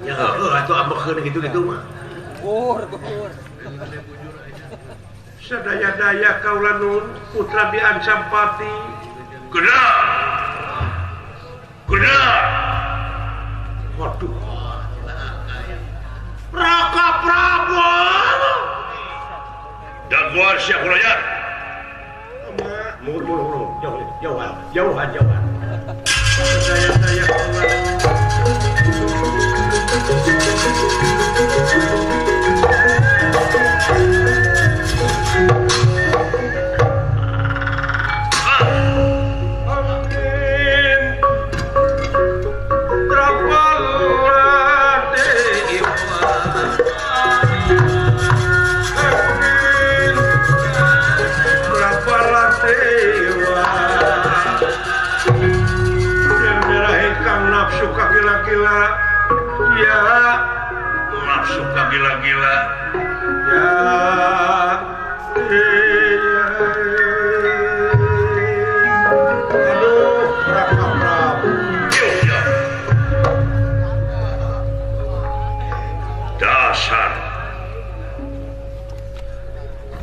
Ya atuh ambekeun gitu-gitu mah. Gur. Sadaya-daya kaula nun putra diancam pati. Gerak. Waduh. Raka Prabu. Daguan siap raja. Mulu. Jauhan. Sadaya-daya kaula suka gila-gila ya aduh Raka Prabu dasar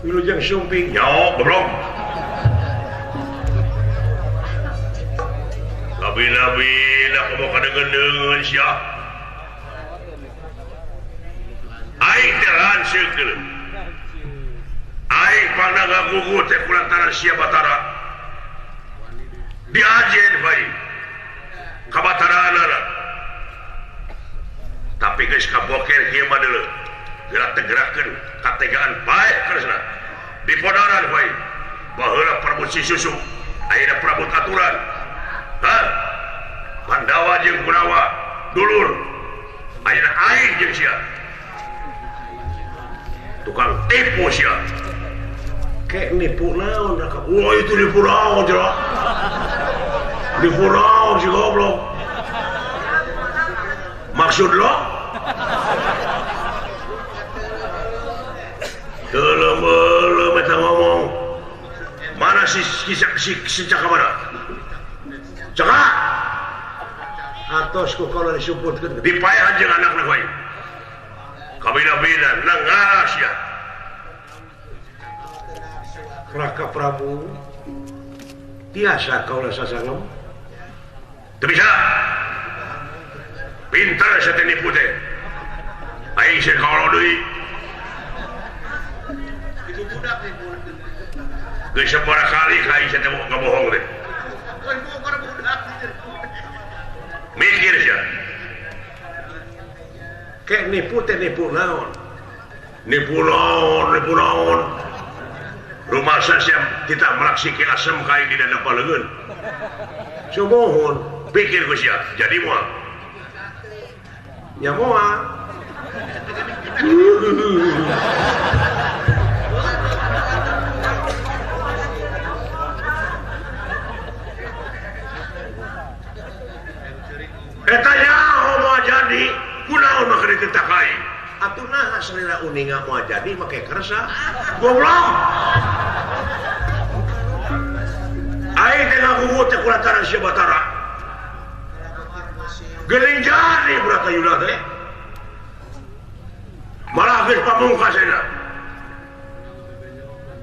wilujeng sumping nyawa goblok nabi-nabi dah kamu kadengen siap aing terhan seukeuh aing pangna ngagugu teh kulantaran sia Batara diajen bae ka Bataraana tapi geus kaboker kieu mah deuleu gerak-gerakeun kategaan bae karesna dipodaran bae baheula Prabu Susu ayeuna Prabu Katuran Pandawa jeung Kurawa dulur ayeuna aing jeung sia tukang tipu sia kayak nipu naon wah itu nipu naon jelas nipu naon si goblok maksud lo gelem eta ngomong mana si caka mana caka atos ku kalau disebutkan dipayah jeung anakna bae kabina-bina nangaras ya Raka Prabu biasa kaulah sasangem teu bisa pintar saya nipu teh aing saya kaulah deui itu budak geus sabaraha kali ka aing saya teh ngabohong teh mikir sia kayak nipu naon rumah saya kita melaksiki asam kain di dana paleun sumohon pikir ku sia jadi moal nya moal eta nyaho moal jadi kunaon mah keur ditakai atuh naha salira uninga moal jadi make kersa goblok aing teh ngagugu teh kulantaran sia Batara geuning jadi Bratayuda teh malah geus pamungkasna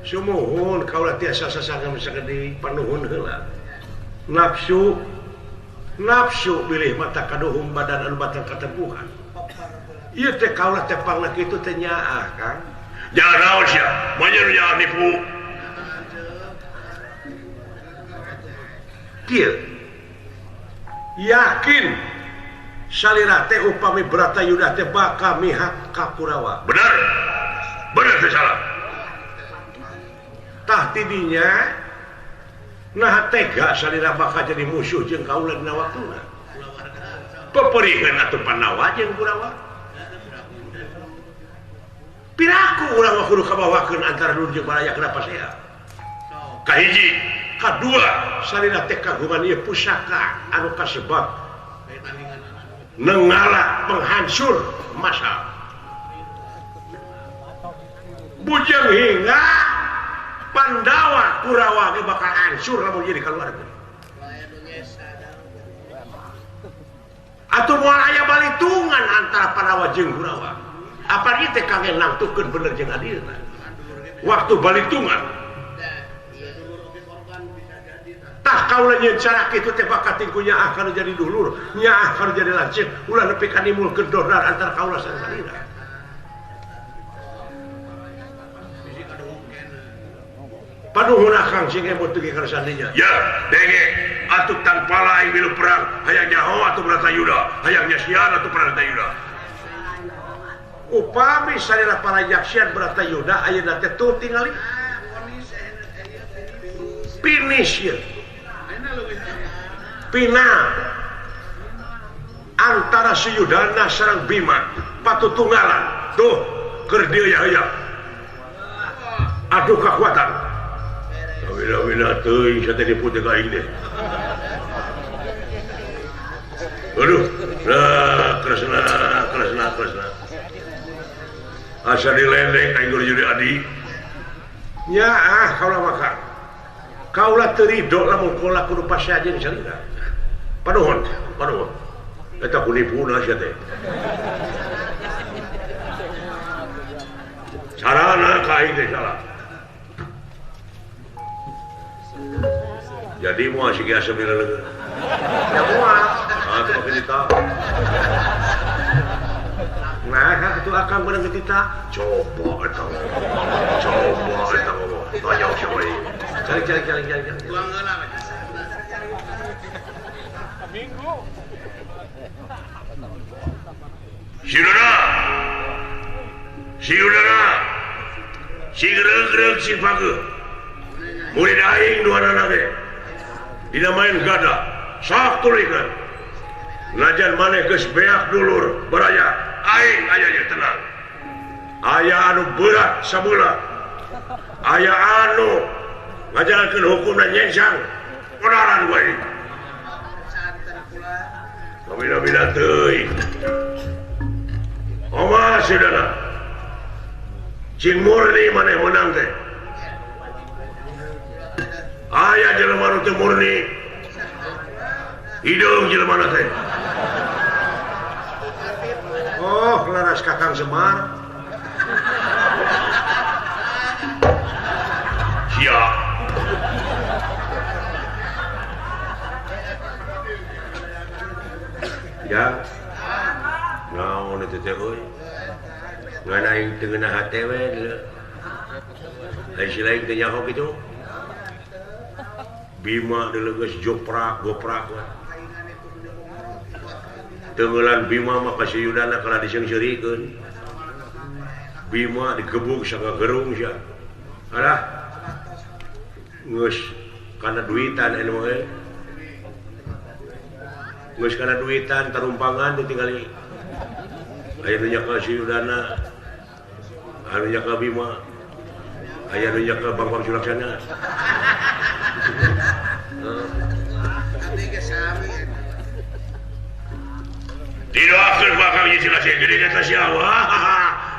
sumuhun kaula tiasa sasangem sagede panuhun heula nafsu bilih mata kaduhung badan anu batal katempuhan ieu teh kaulah teh pangna kitu teh nyaah Kang jangan naon sia manyeun jangan nipu kieu yakin salira teh upami Bratayuda teh bakal mihak ka Kurawa bener teh salah tah tidinya nah tega salira bakal jadi musuh jeung kaula dina waktuna peperieun atuh Pandawa jeung Kurawa piraku urang mah kudu kabawakeun antara Nur jeung Balaya kenapa saya kahiji kadua salira teh kagungan ieu pusaka anu kasebab nengalak penghancur masa bujang hingga Pandawa Kurawa ge bakal hancur lamun jadi keluarga atuh moal aya balitungan antara Panawa jeung Kurawa apa ieu teh kangen nangtukeun bener jeung adilna waktu balitungan tah kaula nyeun cara kitu teh bakat tingkunya akan jadi dulur nya akan jadi lancip ulah nepi ka nimulkeun dodar antara kaula sareng salira paduhun akang sing emot teu kana sandinya ya denge atuh tanpa lain milu perang hayang nyaho atuh Bratayuda hayang nyasian atuh Bratayuda upami sarira para yaksian Bratayuda ayeuna teh tuh tingali finish ya pina antara Suyudana sareng Bima patutunggalan tuh keur dieu ya aduh kekuatan wina teuing saya teh diputih ka aing deh aduh nah Kresna asa dilendeng aing jadi adi nya kaula maka kaula teu ridho lamun kaula kudu pasyajeun salira panuhun eta kunipuna sia teh sarana ka aing teh salah jadi mau asik asa milaleungeun ya moal atuh kita nah kan itu akan bener kita coba eta ngomong tanya siapa ini cari tuang heula minggu si geureuh si pageuh murid aing duanana ge dina main gada sok tulikeun najan maneh geus beak dulur baraya aing aya nya tenang aya anu berat sabeula aya anu ngajalankeun hukumna nyensang onaran wae Bila teuing oma saudara cing murni maneh menang teh aya jelema nu teu murni hidung jelema teh oh laras Kakang Semar siap ya naon itu teh euy ngan aing teu ngeunah hate we deuleu ai silaing teh nyaho kitu Bima deuleu geus goprak we teu ngeulan Bima mah ka Suyudana kana diseungseurikeun Bima digebuk sanga gerung sia alah geus kana duitan anu mah geus kana duitan tarumpangan ditinggali aya nu nya ka Suyudana anu nya ka Bima aya nu nya ka Bang Sulaksana didoakeun bakal ieu cenah sing gede eta siawa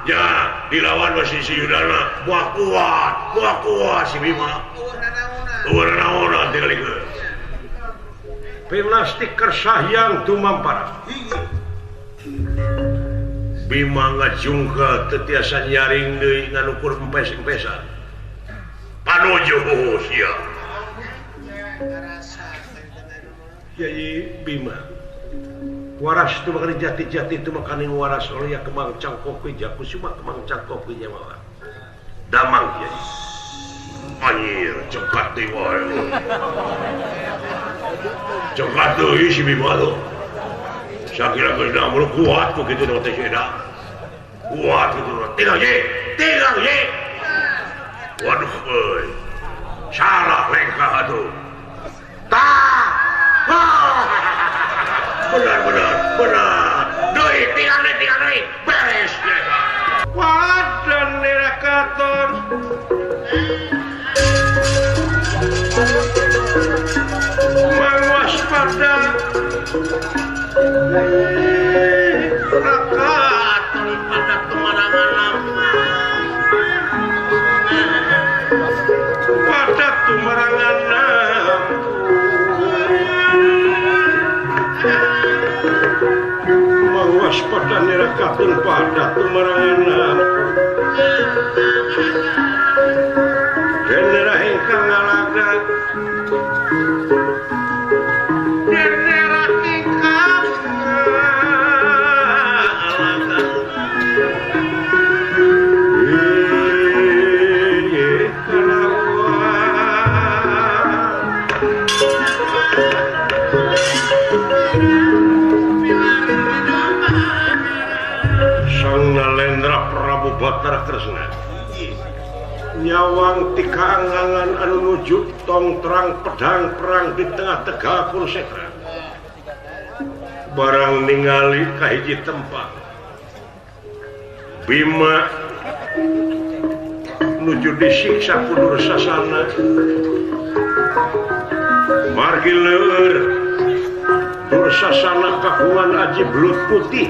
ya dilawan masih Suyudana moal kuat si Bima eueur naon tingalikeun Pilastik kersahyang tumampara Bima ngajungka tetiasa nyaring deui nganukur empes-empesan panuju sia Yai Bima waras itu makanya jati-jati itu makanya waras oleh ya kemang cangkok jaku cuma kemang cangkok nyawa damang Yai anjir cekat deui wae cekat deui si Bima tuh sakira geus namun kuat ku kitu teh eda kuat kitu tinggal ye waduh euy salah lengkah atuh tah benar deui tinggal deui beres wadan nerakator waspada rakat pada kemarangan pada kemarangan waspada pada nerakatun pada tumarangan genera ingkang ngalaga genera ingkang Nalendra Prabu Batara Kresna nyawang tikangangan anu nuju tong terang pedang perang di tengah tegal Kurusetra barang ningali kahiji tempat Bima nuju disiksa ku Dursasana margi leur Dursasana kakungan aji belut putih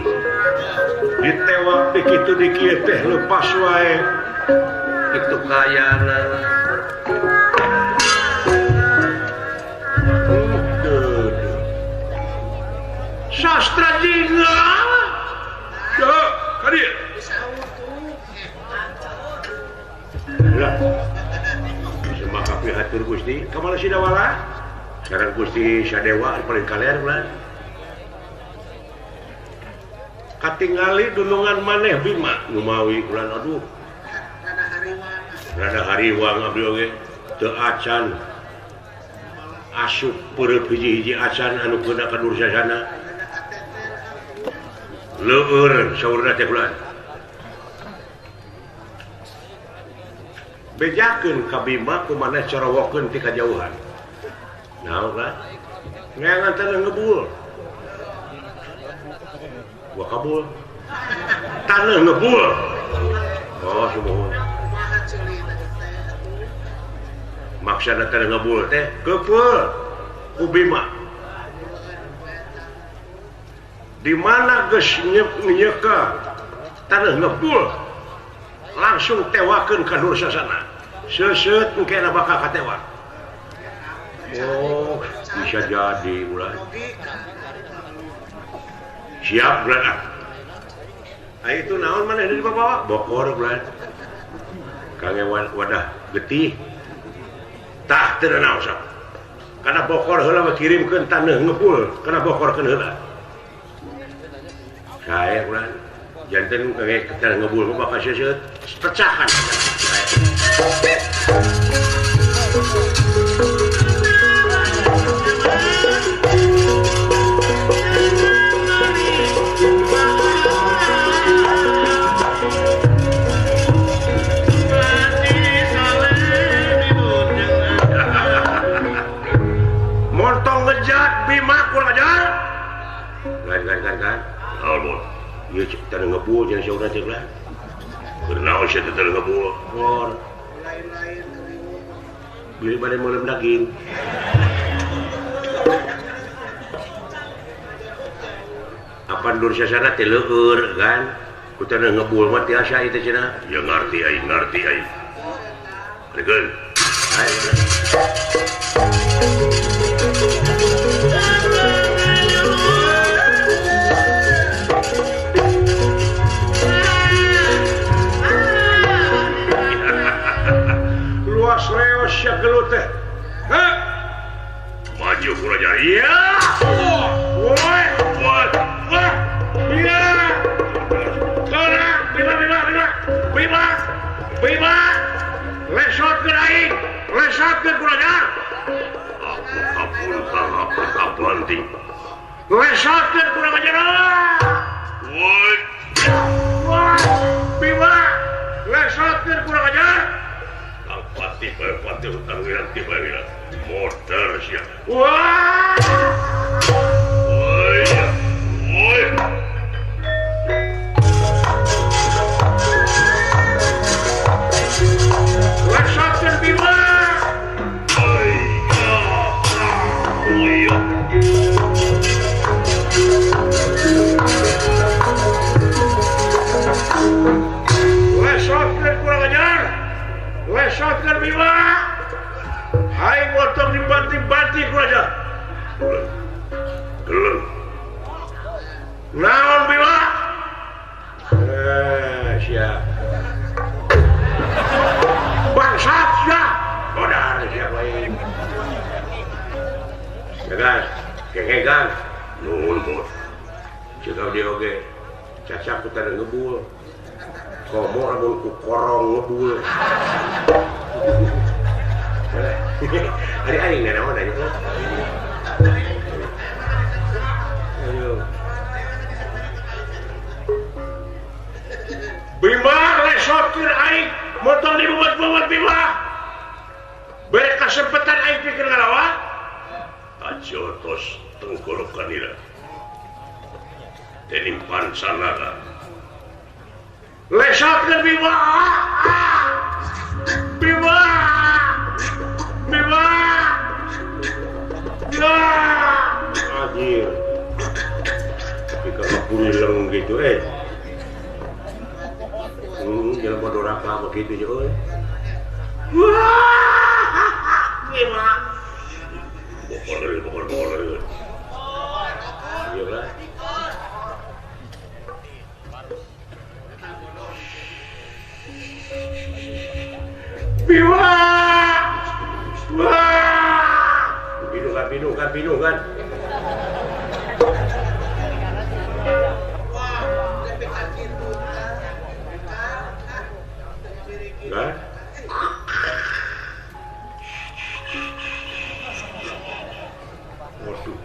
ditewak begitu dikieu teh lepas wae itu kayana sastra jingga ya kadieu lah semaka pihatur Gusti kamana si Dawala sekarang Gusti Sadewa paling kalian ulah katingali dunungan maneh Bima ngumawi ulan aduh rada hariwang abdi oge teu acan asup peureup hiji-hiji acan anu keuna ka Dursasana leueur saurna teh ulan bejakeun ka Bima kumaneh corowokeun ti kajauhan naon kan ngeangan teh ngebul gua kabul tanah ngebul oh semua maksudnya tanah ngebul teh kepul ku Bima di mana geus nyeka tanah ngebul langsung tewakeun ka Dursasana seuseut engke bakal katewak oh bisa jadi ulah siap bulan itu naon mana di bawah bokor bulan kangewan wadah getih tak ternaon sok karena bokor heula kirimkeun taneuh ngepul karena bokorkeun heula saya bulan janten kangge taneuh ngebul mah bakal seuseut pecahan kan almun ieu cek taneuh ngebul jeung saurna cek lah kenaon sia taneuh ngebul ngor beli bade meulem daging apa Dursasana teh leueur kan ku taneuh ngebul mah tiasa ieu teh cenah ya ngarti aing regeun ayo sia gelut teh maju kuraja iya woi iya kena Bima lesotkeun aing lesotkeun kuraja aku kapanting lesotkeun kuraja woi Bima lesotkeun kuraja pati hutang wiran tiba wiran motor siap wah woi lesotkeun Bima lesotkeun kurang ajar lesotkeun Bima hai motor dibanting-banting ku aja caca aku tadi ngebul komo lamun ku korong ngebul hari aing naon aja ayo Bima lesotkeun aing motor dibuat-buat Bima bere kasempatan aing pikeun ngalawan ajo tos tenggorokan ira dening pansana lesotkeun Bima Bima Bima ya anjir tapi kalau pulileng gitu jangan bodoh raka begitu juga wah Bima bokor iya lah Bima wah binungan kan waduh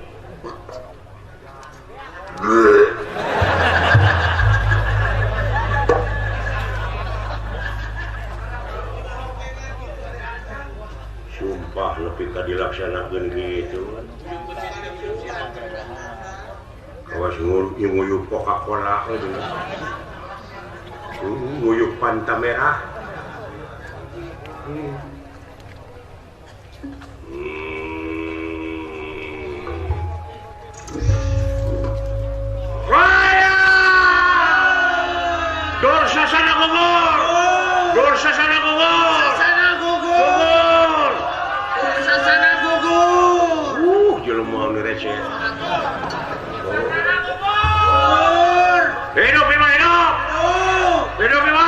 sumpah lebih ka dilaksanakeun gitu kawas nguyup Coca-Cola nguyup Fanta merah Raya Dor sasana gugur jelema nu receh hidup Bima hidup Bima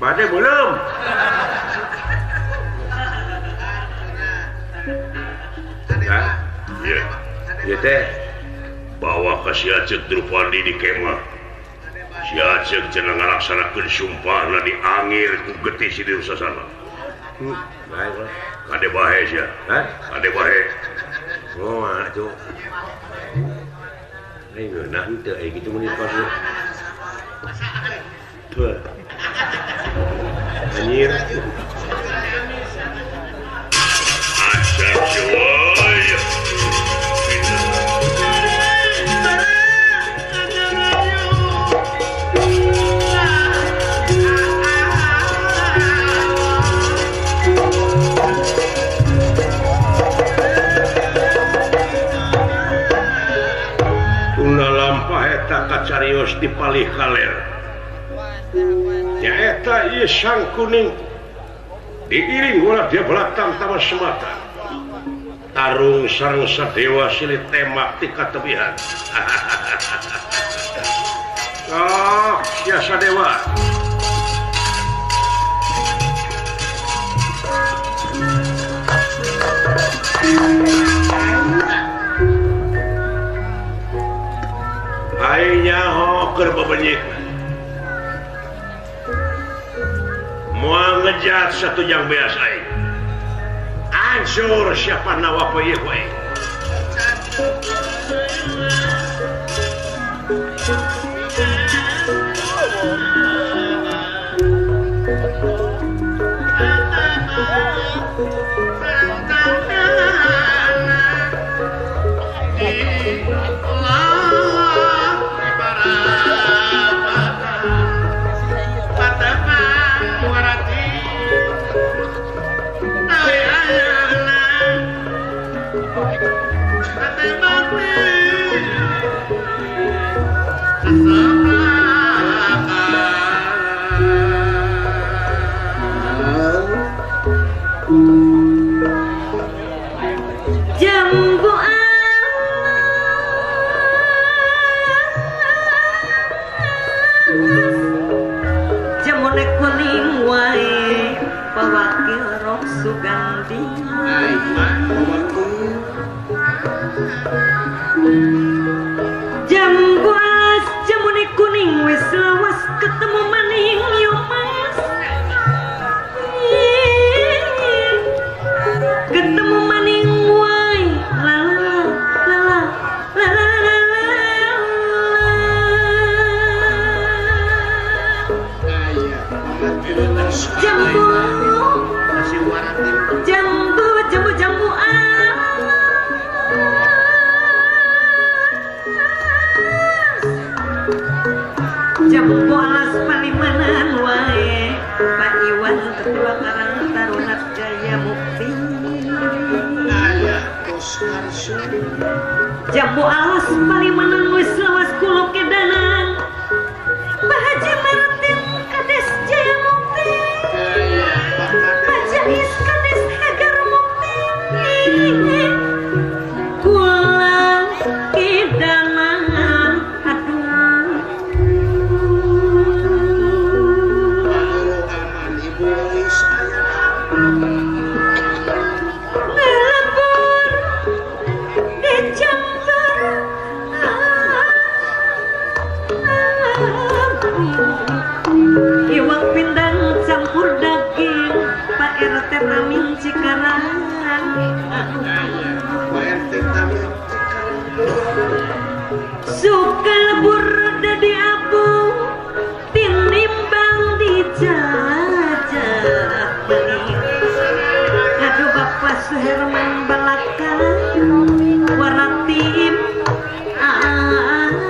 bade belum ya teh bawa ke si Aceh Drupandi di kemah si Aceh cenah ngalaksanakeun sumpahna di angir ku getih si Dewi Sasana kade bahe sia kade bahe oh atuh ayo nah henteu kitu mun kos tuh anjir asal coy tuna lampah eta kacarios di palih kaler nyaeta ieu sang kuning diiring ulah dia belakang tamas semata tarung sareng sadewa silih temak ti katebihan oh sia sadewa aingnya keur bebenyit moal ngejat satu yang beas aing hancur siapa nawa peuyeuk we Jamonek kuning wae pawakil rok Sugandi Jambu alas jamune kuning wis lawas ketemu maning yo mas. Ketemu maning wae la la la la la la la. Jambu jambu jambu alas palimanan wae Pak Iwan ketua Karang Taruna Jaya Mukti. Jambu alas palimanan wis lawas kulo kedanan Pak Haji Martin Kades Jaya Mukti. Haji Is Kades Hagar Mukti. Kula kedanan aduh ngelebur di Jember iwak pindang campur daging Pak RT Amin Cikarang. Suka lebur dadi abu tinimbang dijajah beli. Aduh Bapak Suherman Balaka waratim ampun.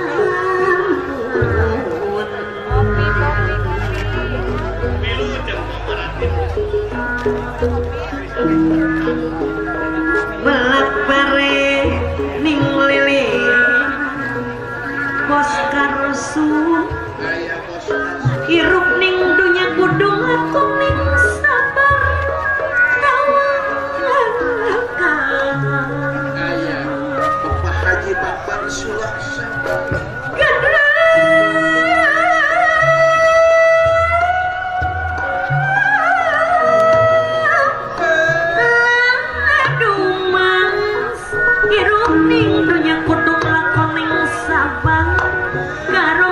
Belak bare ning lili bos karsu irup ning dunya kudu aku ning sabar Bapak Haji Bapak Sulaksa aduh mas irup ning dunya kudu lakon ning sabar karo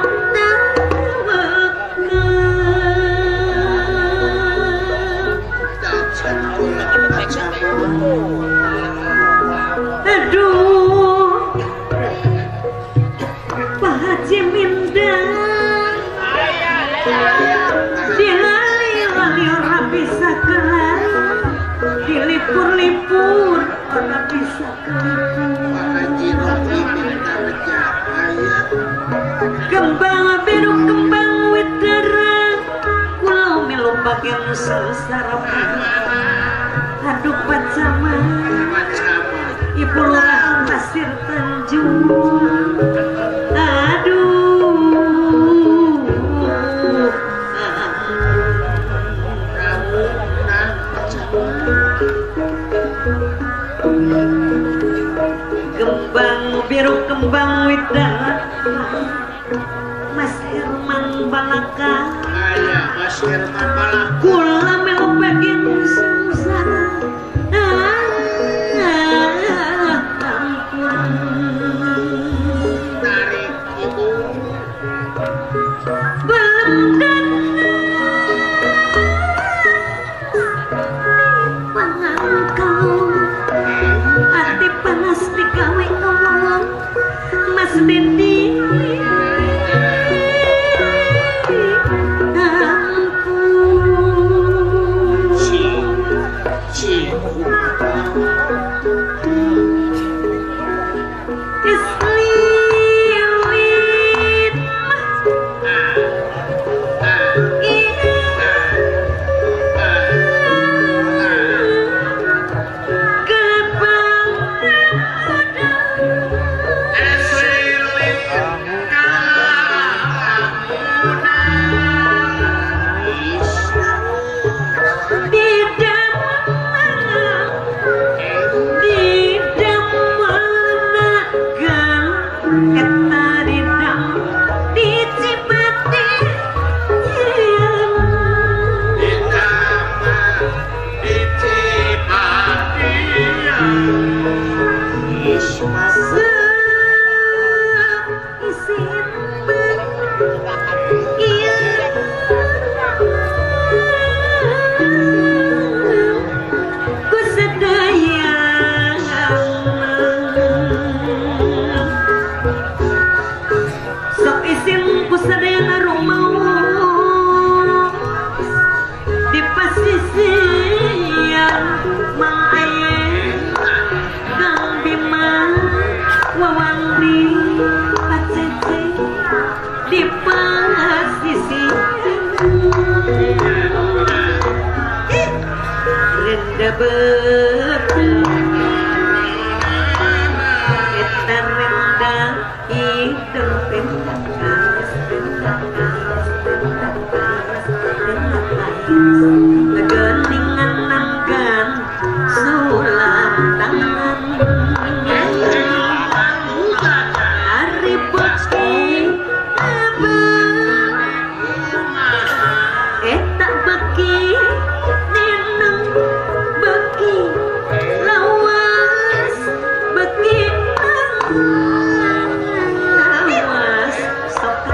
aduh Pak Haji Mindang dilali-lali ora bisa kelar dilipur-lipur ora bisa kelipur. Haji Rofi minta Jaya Kembang biru kembang widara kula milu bagian sesarapan. Aduh pacaman Ibu Lurah Pasir Tanjung. Aduh kembang biru kembang widara Mas Herman Balaka Mas Herman Balaka kula melu bagian sengsara. Ampun tarik ibu belum pangangkau hati panas digawe ngomong Mas Dendi. Geningan nanggan sulam tangan Ari beki tak beki ninang beki lawas beki lawas sok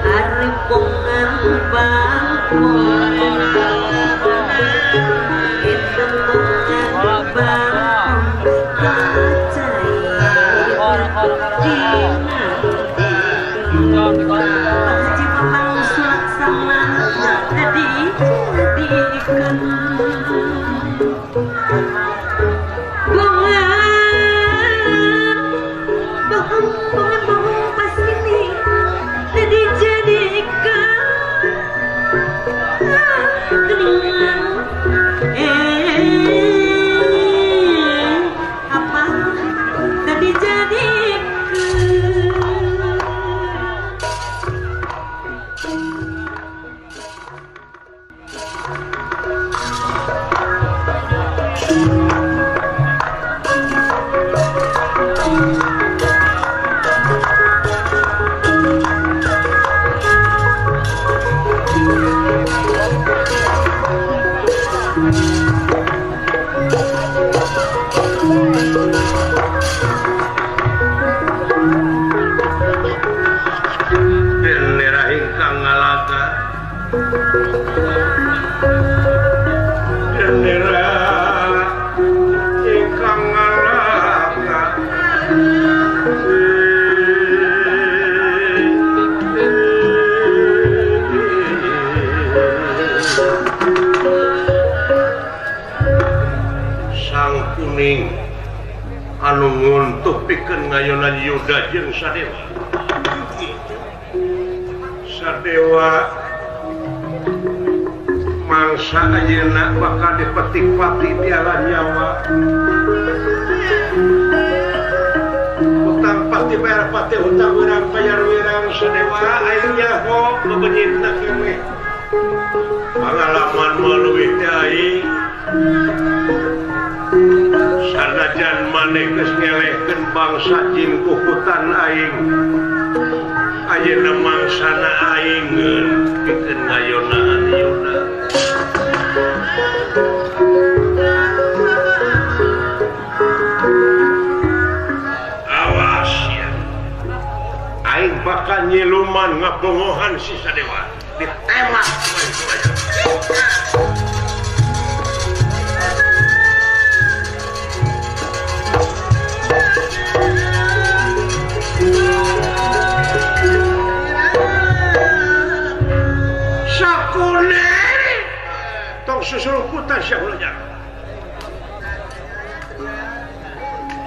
Ari pongan bangkong itu pongan bangkong Haji Mamang Sulaksana dijadikan bohong pas ini dijadikan geningan apa tadi jadikan anu nguntuh pikeun ngayonan Yuda jeung Sadewa. Sadewa mangsa ayeuna bakal dipetik-pati piala nyawa. Utang pati bayar pati utang urang bayar wirang Sadewa aing nyaho bebenyitna kemeh. Pengalaman meuleuwih teh aing sanajan maneh geus ngelehkeun bangsa jin kukutan aing ayeuna mangsana aing pikeun ngayonaan Yuda awas ya aing bakal nyiluman ngabongohan si Sadewa ditembak semuanya. Susulputan syahulnya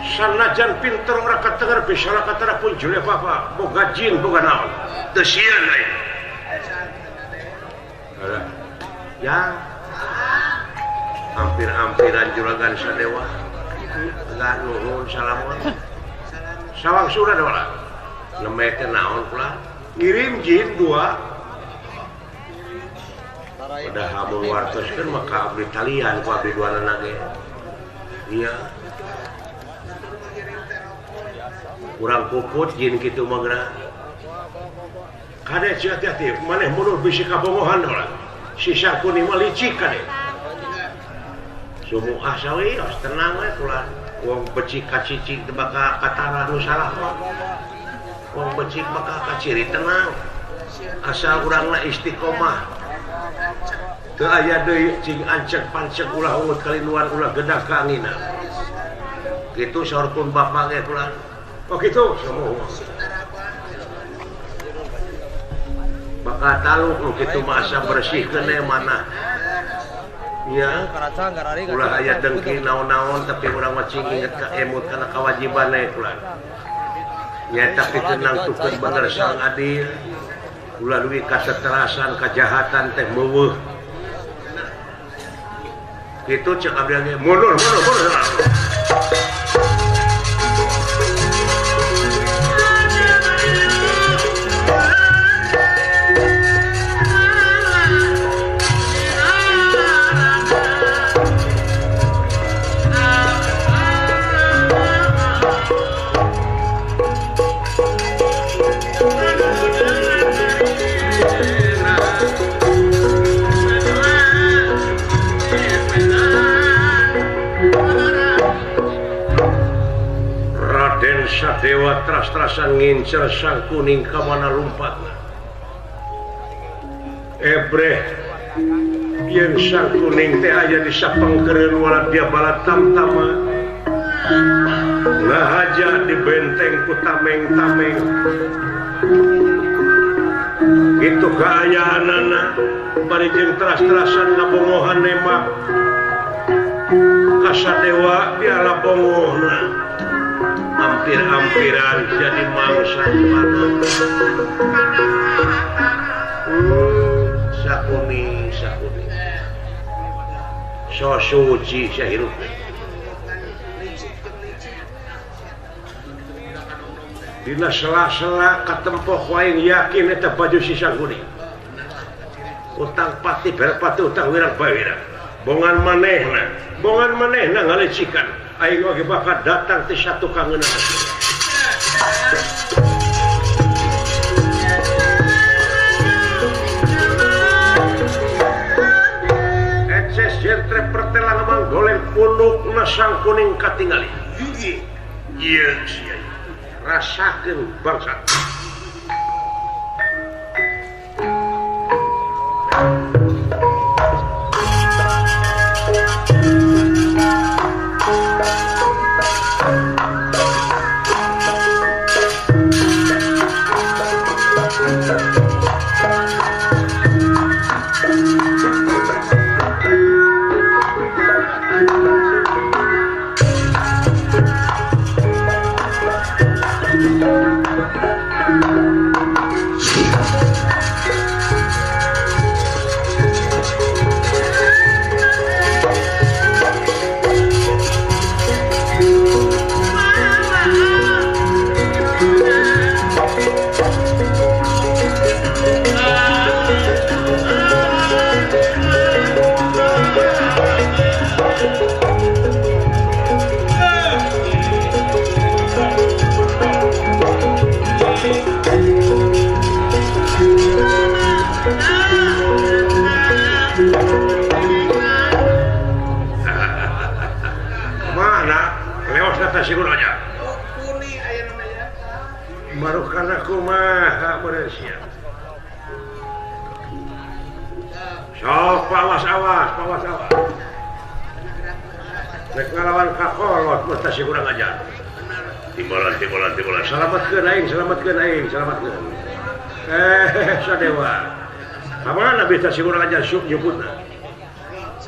sanajan pinter ora katengar bisa katara pun jule apa boga jin boga naon teu sieun lain ya hampir-hampiran juragan Sadewa enggak nuhun salamun sawang surah dola nemeh teh naon pula ngirim jin 2 udah hamun wartoskeun maka abdi talian ku abdi duanana ge iya urang puput jin kitu mah geura kade hati-hati maneh mundur bisi kabongohan ulah si Sarkuni mah licik kade sumuah sawi os tenang we kulan wong becik kacicing teu bakal katara nu salah mah wong becik bakal kaciri tenang asal urangna istiqomah teu aya deui cing ancek-pancek ulah ungut kalinuan ulah gedak ka angina kitu saurpun bapa ge kulan oh kitu semua bakal taluk nu kitu mah asa bersihkeun we manah nya ulah aya dengki naon-naon tapi urang mah cing inget ka emut kana kewajiban we kulan nya tapi tenang tukeun bener sang adil ulah leuwih kaseterasan kajahatan teh meuweuh kitu cek abdi mundur Sadewa tras-trasan ngincer sang kuning ke mana lumpat. Ebreh yang sang kuning teh aya di sapengkereun wala dia bala tamtama. Ngahaja di benteng ku tameng-tameng. Gitu kaayaanana bari jeung tras-trasan ngabongohan nemak. Kasadewa piala bongohna. Hampir-hampiran jadi mangsa mana sakuni so suci sahirup dina sela-sela katempoh wae yakin eta baju si sakuni utang pati berpati utang wirang bawira bongan manehna ngalecikan aing oge bakal datang ti satu kangeuna. Ekses jentre pertelang manggoleng pundukna sang kuning katingali. Ieu sia rasakeun bangsa. Marukana kumaha beresnya. Sok pawas-awas. Nek ngalawan kakolot mah si kurang ajar. Timbalan. Selamatkeun aing. Sadewa. Kamana bisa si kurang ajar syuk nyebutna.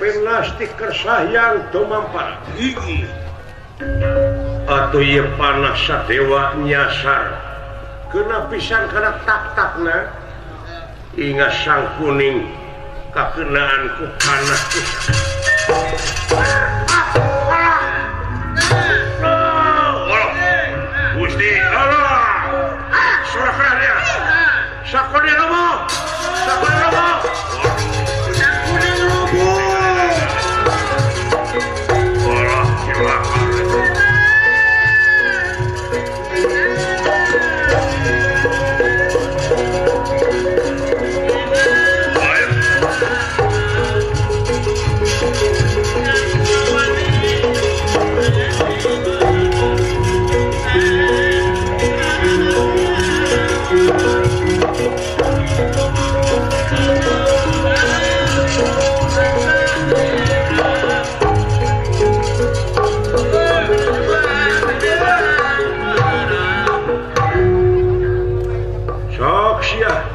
Plastik kersayang tumampar. Gigi. Atuh ieu panas Sadewa nyasar. Kena pisan kana tak-takna ingat sang kuning kakenaan ku panas pisan. Gusti Allah surakana sakone lomo Allah silakan.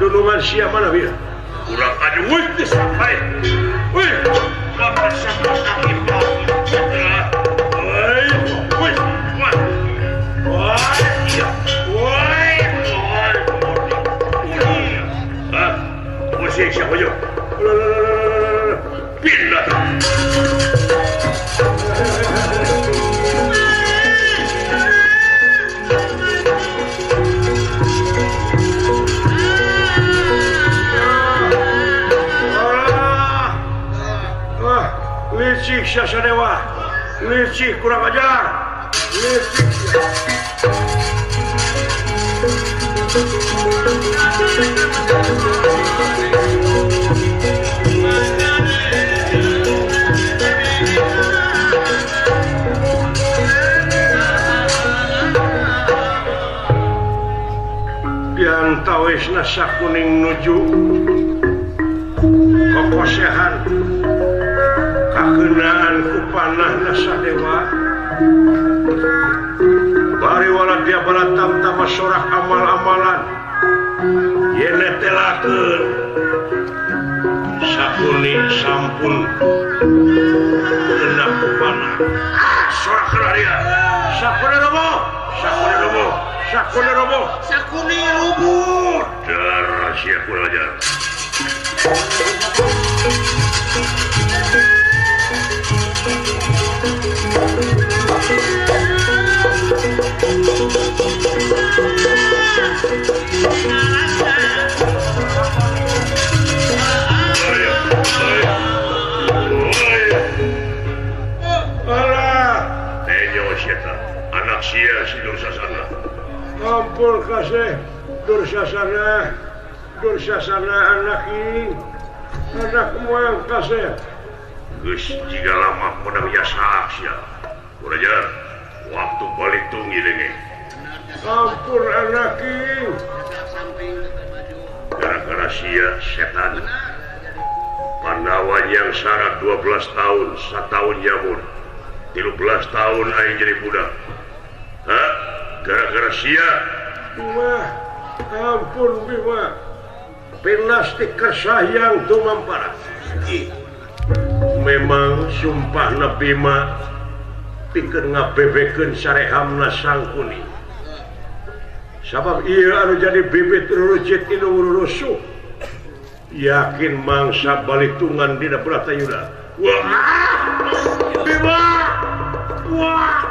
Dulungan sia mana biar kurang ada wih sampai wih bakal sampai akhir musik siapa jo pindah licik Sadewa, licik kurang ajar, licik. sawisna sakuning nuju kokosehan kakeunaan ku panahna sadewa bari wala dia balatam tama sorak amal-amalan yen netelakeun sakuni sampun kena ku panah sorak dia sakuni roboh sakuni rubuh darah sia kurang ajar anak sia si Dursasana ampun kasih Dursasana anak ini anak moang kasih geus jiga lama menang yasa sia urajar waktu balik tunggi denge ampun anak ini gara-gara sia setan Pandawan yang syarat 12 tahun 1 tahun nyamur 13 tahun aing jadi budak gara-gara sia Bima ampun Bima pinastik kesayang tumampara memang sumpah Bima pikeun ngabebekeun sarehamna sangkuni sabab iya anu jadi bibit rurucit inu rurusuh yakin mangsa balitungan dina Bratayuda wah Bima wah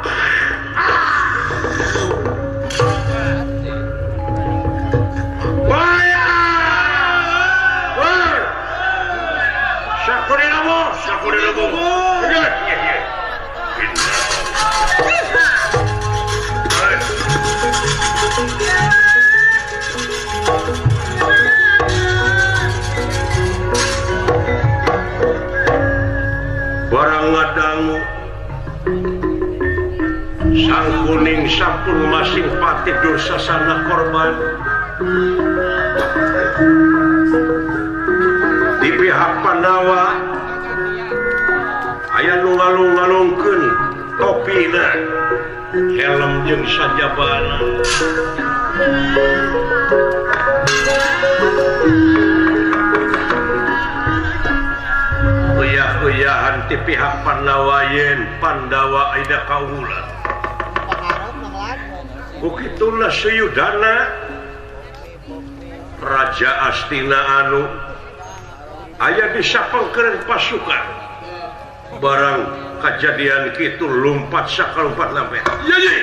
sakuri labo iya barang ngadangu sang kuning sampun masing pati Dursasana korban di pihak Pandawa aya nu ngalung-ngalungkeun topina helm jeung sajabana uyah-uyahan ti pihak Pandawa yen Pandawa aya kaulan ukituna Suyudana Raja Astina anu aya disapengkeun pasukan barang kejadian kitu lumpat sakalumpat lampe iya iya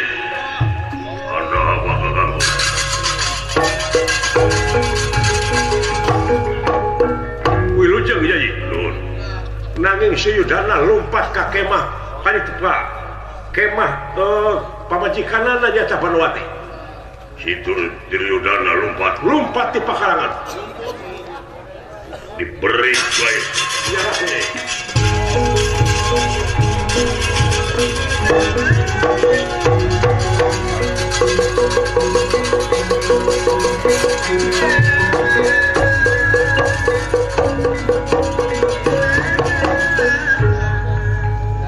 ada apa kaganggu wilujeng iya iya nun nanging Suyudana lompat ka kemah kali tepa kemah pamajikanana nyata Panwati si Duryudana lompat di pakarangan diberi baik ya rasanya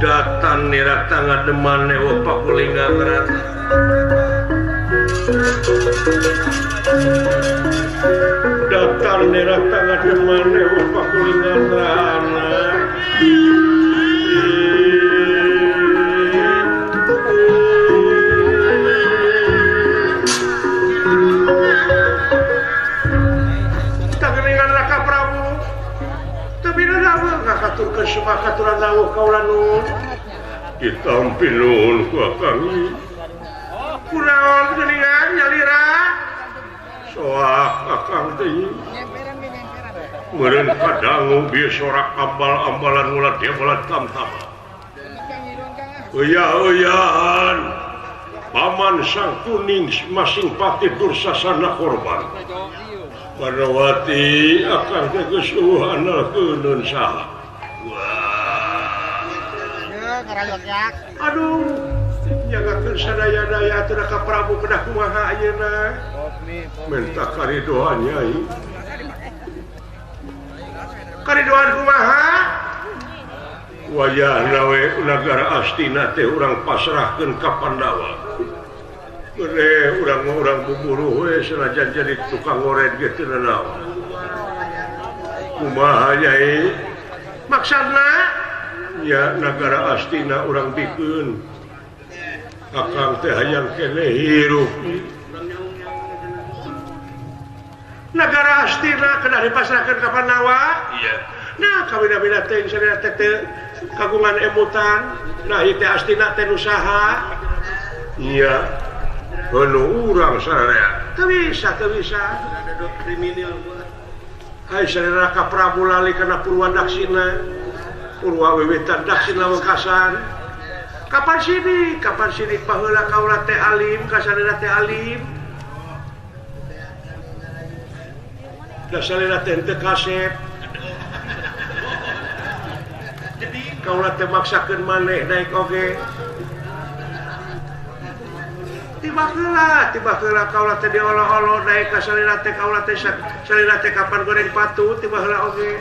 datan nira tangga demane opak kulinga berat datan nira tangga demane opak kulinga berat katurkeun sepakaturan dawuh kaula nuhun ditampi nuhun ku Akang kunaon geuningan nyalira soak Akang teh meureun kadangu bieu sorak ambal-ambalan ulah dia bola tamtama uyah-uyahan paman sang kuning masing pati Dursasana korban Panawati akan kegesuhan keunun saha. ya ngarayok yak Aduh, nyagakeun sadaya-daya atuh ka Prabu kedah kumaha ayeuna minta karidoan Nyai karidoan kumaha wayahna we nagara Astina teh urang pasrahkeun ka Pandawa bener urang buburu we sanajan jadi tukang ngoret ge teu naon kumaha Nyai maksudna ya nagara Astina urang bikeun Akang teh hayang kene hirup nagara Astina kena dipasrahkeun ka Pandawa iya nah kawina-wina teh sadaya teh kagungan emutan nah ieu teh Astina teh usaha iya anu urang sadaya teu bisa hai sadaya ka Prabu lali kana Purwadaksina Purwawiwitan Daksina Wengkasan kapan sini baheula kaula teh alim kasadana teh alim da salena teh teu kasep kaula teh maksakeun maneh naik oge tiba heula kaula teh diolo-olo naik ka salena teh kaula teh salena teh kapan goreng patu tiba heula oge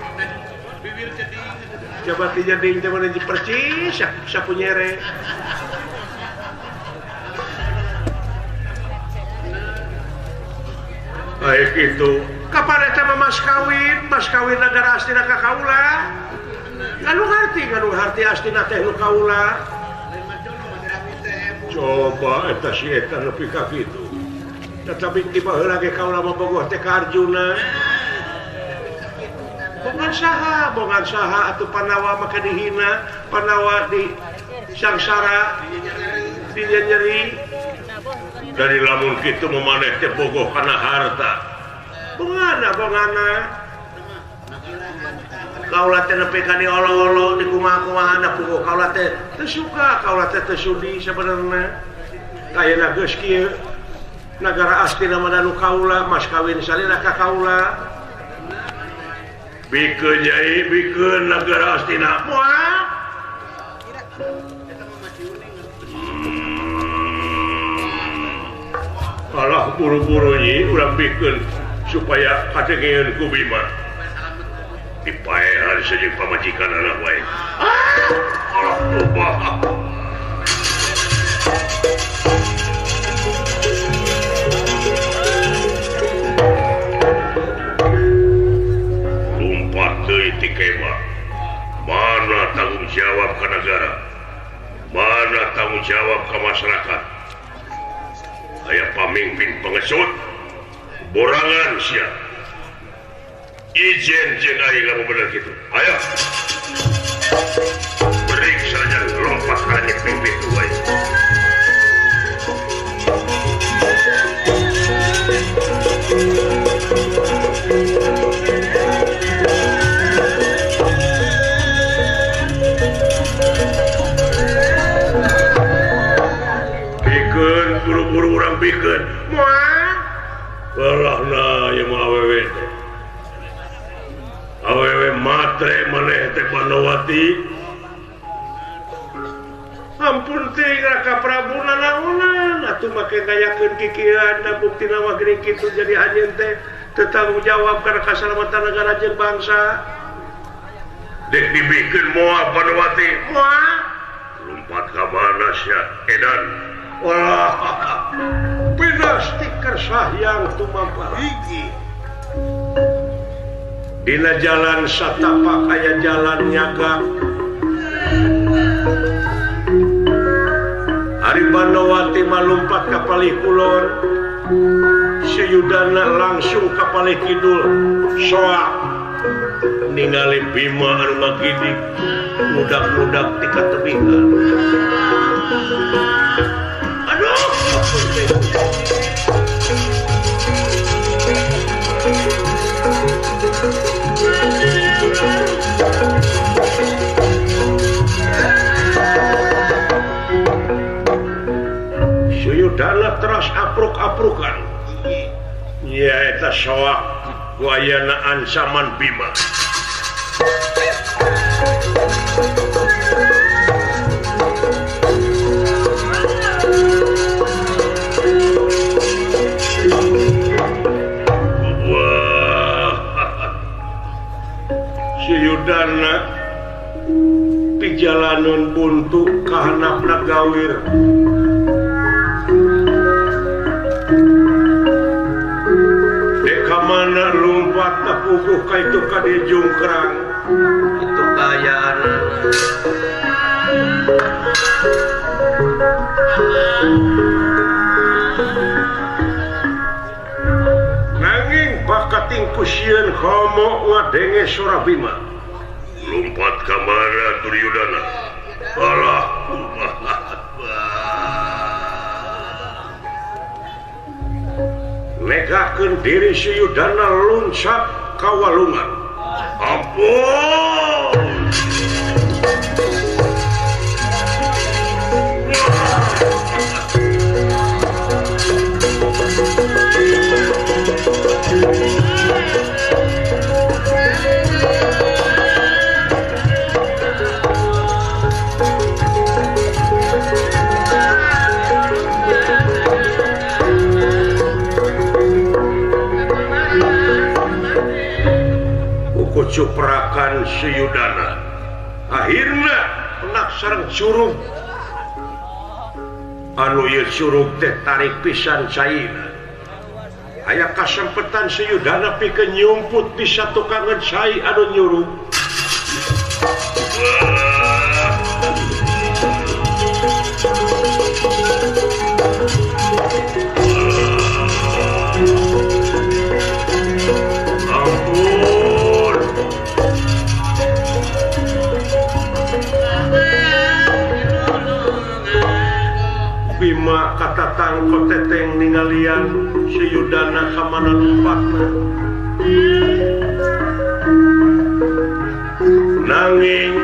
coba dijadiin teman yang percis sapu nyere baik itu kapan eta mas kawin nagara Astina ka kaula nganu harti Astina teh nu kaula coba eta si eta nepi ka kitu tetapi tiba heula ge kaula mabogoh teh ka Arjuna bongan saha atau Pandawa maka dihina Pandawa di sangsara di nyeri dari lamun kitu memaneh teh bogoh kana harta bongana kaula teh nepi ka diolo-olo di kumaha-kumahana bogoh kaula teh teu suka kaula teh teu sudi sabenerna kayana geus kieu nagara Astina madanu kaula mas kawin salina ka kaula bikeun Nyai bikeun nagara Astina moal alah buru-buru Nyi urang bikeun supaya kadengeun ku Bima dipaehan saja pamajikan anak wae alah ubah mana tanggung jawab ke negara mana tanggung jawab ke masyarakat aya pamimpin pengesut borangan siap izin jeung aing lamun bener kitu aya beri saja lompat ka pimpin wae buru-buru orang bikin kalahna yang awewe matre maneh teh Panawati ampun tinggal ka Prabu nanaonan atuh make ngayakeun kikieuan da buktina mah geuning kitu jadi anjeun teh teu tanggung jawab kana kasalamatan negara jeung bangsa dek dibikeun moal Panawati moal lompat ka mana sia edan wah pindah stiker sahyang tumampar dina jalan satapak aya jalan nyagak Ari Panawati malumpat ka palih kulon Sayudana langsung ka palih kidul soak ningali Bima anu ngagidik mudak-mudak ti katebingan Suyudana teras apruk-aprukan ya eta soak wayana ancaman Bima jalanan buntu kahanapna gawir deka mana lompat tapuguh ka itu ka di jungkrang itu kayaan nanging bakating kusieun homo ngadenge Surabima lompat ka mana Duryodana Allah negakeun diri Suyudana luncat ka walungan ampun cuprakan Suyudana akhirna penak sareng curug anu ieu curug teh tarik pisan caina aya kasempetan Suyudana pikeun nyumput di satu kangen cai anu nyurug Bima kata tangko teteng ningalian Suyudana kamana lompatna nanging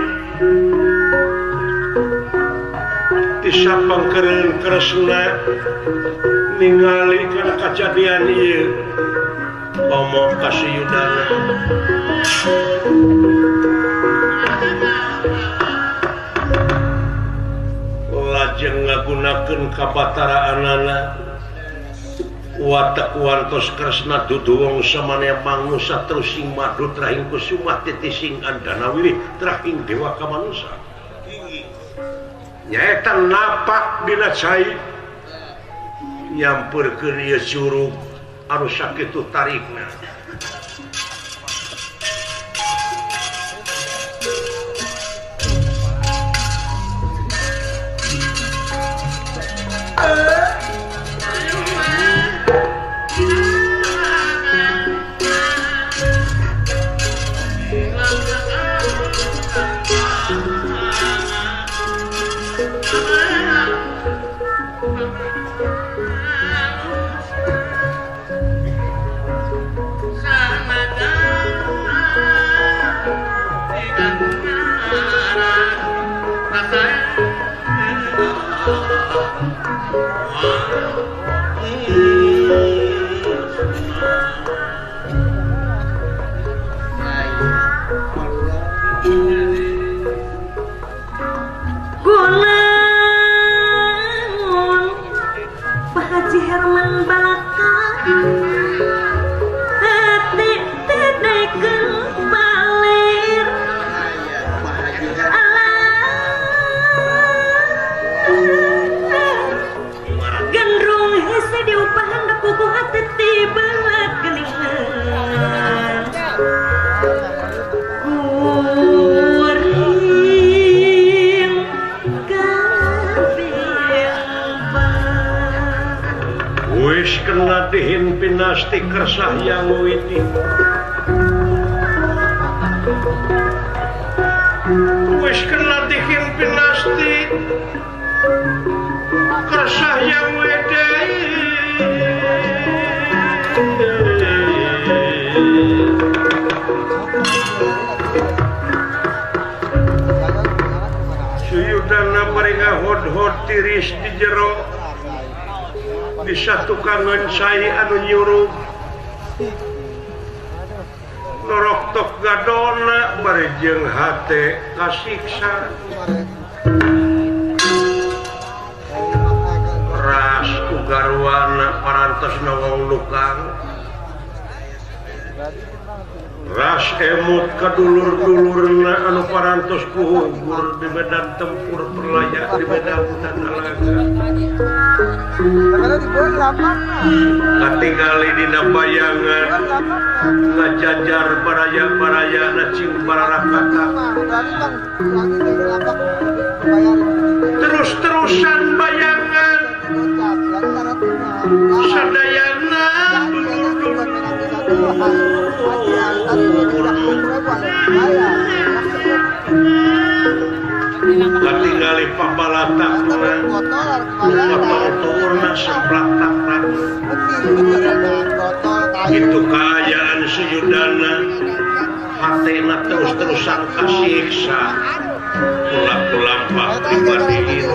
disapangkeun Kresna ningali kana kajadian ieu omong ka Suyudana lajeng ngagunakeun kabataraanana watak wantos Kresna dudu wong samana mangusa terus sing madut rahing kusuma titising andana wilih trahing dewa kamanusa nyaeta napak dina cai nyamperkeun ieu curug anu sakitu tarikna dihin pinasti Kresah yang witi wis kena dihin pinasti Kresah yang witi Suyudana paringa hod-hod tiris di jero di satu kangen cai anu nyuruh norok tok gadona barejeng hate kasiksa ras ugarwana parantos nawang lukang ras emut kadulur-dulurna anu parantos gugur di medan tempur perlayak di medan Tanalaga katingali dina bayangan ngajajar baraya-baraya nacing bararakata terus-terusan bayangan sadayana katingali pabalatakna motor-motorna semplatak itu kaayaan sejudana hatena terus-terusan kasiksa tulang-tulampak dibandingin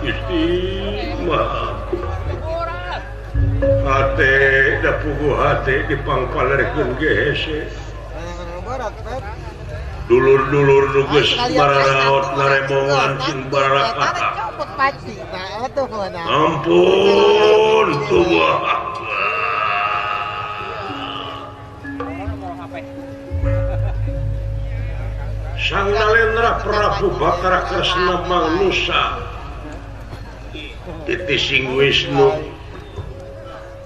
istimah hate da pugu hate dipangpalerkeun gehese dulur-dulur nu geus bararaot ngaremongan cing bararakata ampun tubuh Sang Nalendra Prabu Batara Kresna Mangnusa titi sing Wisnu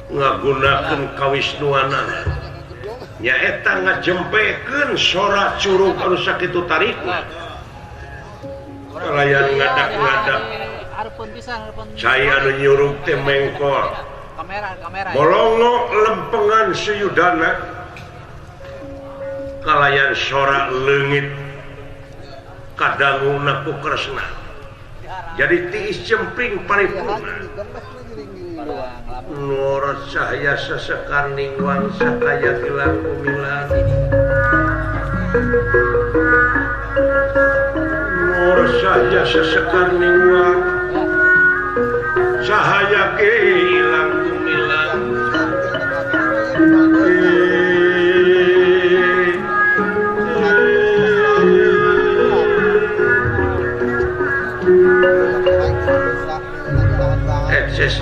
ngagunakeun kawisnuanana nyaeta ngajempekeun sora curug anu sakitu tarikna kalayan ngadak-ngadak cai anu nyurug teh mengkor molongo lempengan seyudana kalayan sora leungit kadanguna ku Kresna jadi tiis jemping paripurna nur cahaya sesekar ningwang sakaya kilang kumilan nur cahaya sesekar ningwang cahaya kilang kumilan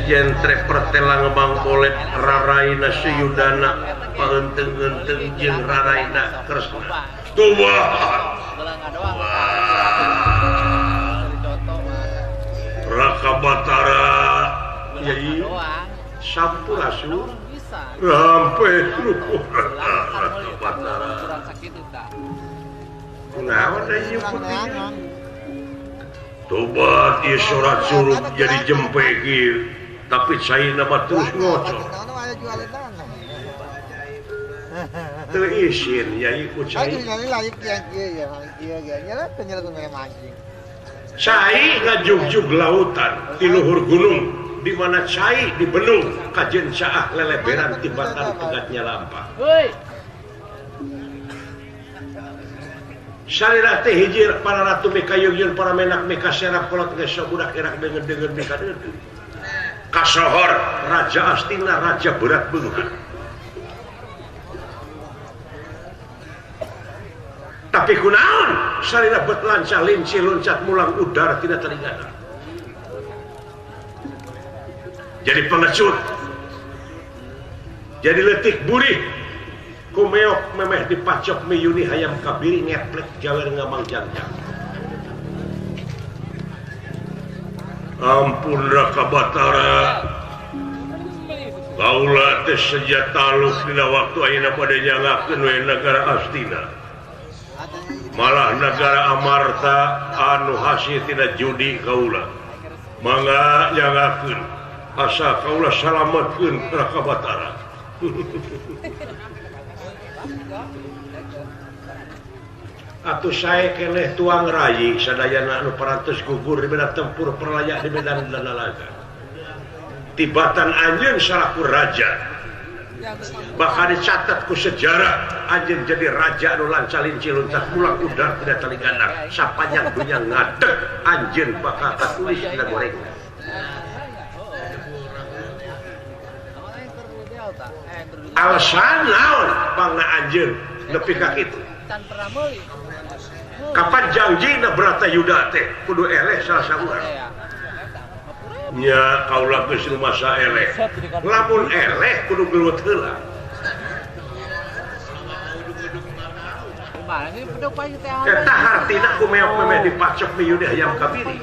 jentre pertelang bangkolet raraina seyudana pangenteng-enteng jeung raraina Kresna tubahan Raka Batara yai sampurasu rampe Raka Batara kunaon da ieu putihna tobat ieu sorat surut jadi jempegir tapi caina mah terus ngocor teu isin yai ku cai cai ngajugjug lautan di luhur gunung di mana cai di benung kajen caah leleberan tibatan tegatnya lampah Salira teh hijir para ratu meka yuyun para menak meka serap kolot geus budak erak dengeun-dengeun meka deudeu. Kasohor Raja Astina Raja Berat Beungan. Tapi kunaon salira bet lancah linci loncat mulang udara tidak teringana. Jadi pengecut. Jadi letik burih kumeok memeh dipacok miyuni hayam kabiri ngeplek jawer ngamang jangjang ampun Raka Batara kaula teh seja taluk dina waktu ayeuna pada nyangakeun we negara Astina malah negara Amarta anu hasil tina judi kaula mangga nyangakeun asa kaula salametkeun Raka Batara atuh sae keneh tuang rayi sadayana anu parantos gugur di medan tempur perlayak di medan Tanalaga tibatan anjeun salaku raja bakal dicatat ku sejarah anjeun jadi raja anu lancar linci loncat mulang udar tidak telinganak sapanjang dunya ngadeg anjeun bakal katulis dina goreng alasan naon pangna anjeun nepi ka kitu kapan janji na Bratayuda teh kudu eleh salah saurang nya kaula geus masa eleh lamun eleh kudu gelut heula eta hartina kumeok memeh dipacok mieu di hayam kabiri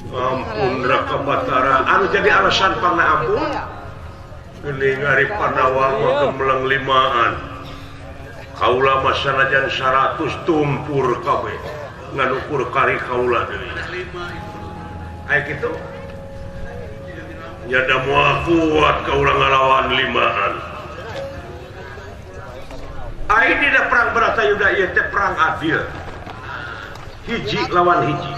ampun raka batara anu jadi alasan pangna ampun geuning ari Pandawa mah gemlang limaan kaula mah sanajan 100 tumpur kabeh nganukur kari kaula deui aya kitu nya da moal kuat kaula ngalawan limaan ai dina perang Bratayuda ieu teh perang adil hiji lawan hiji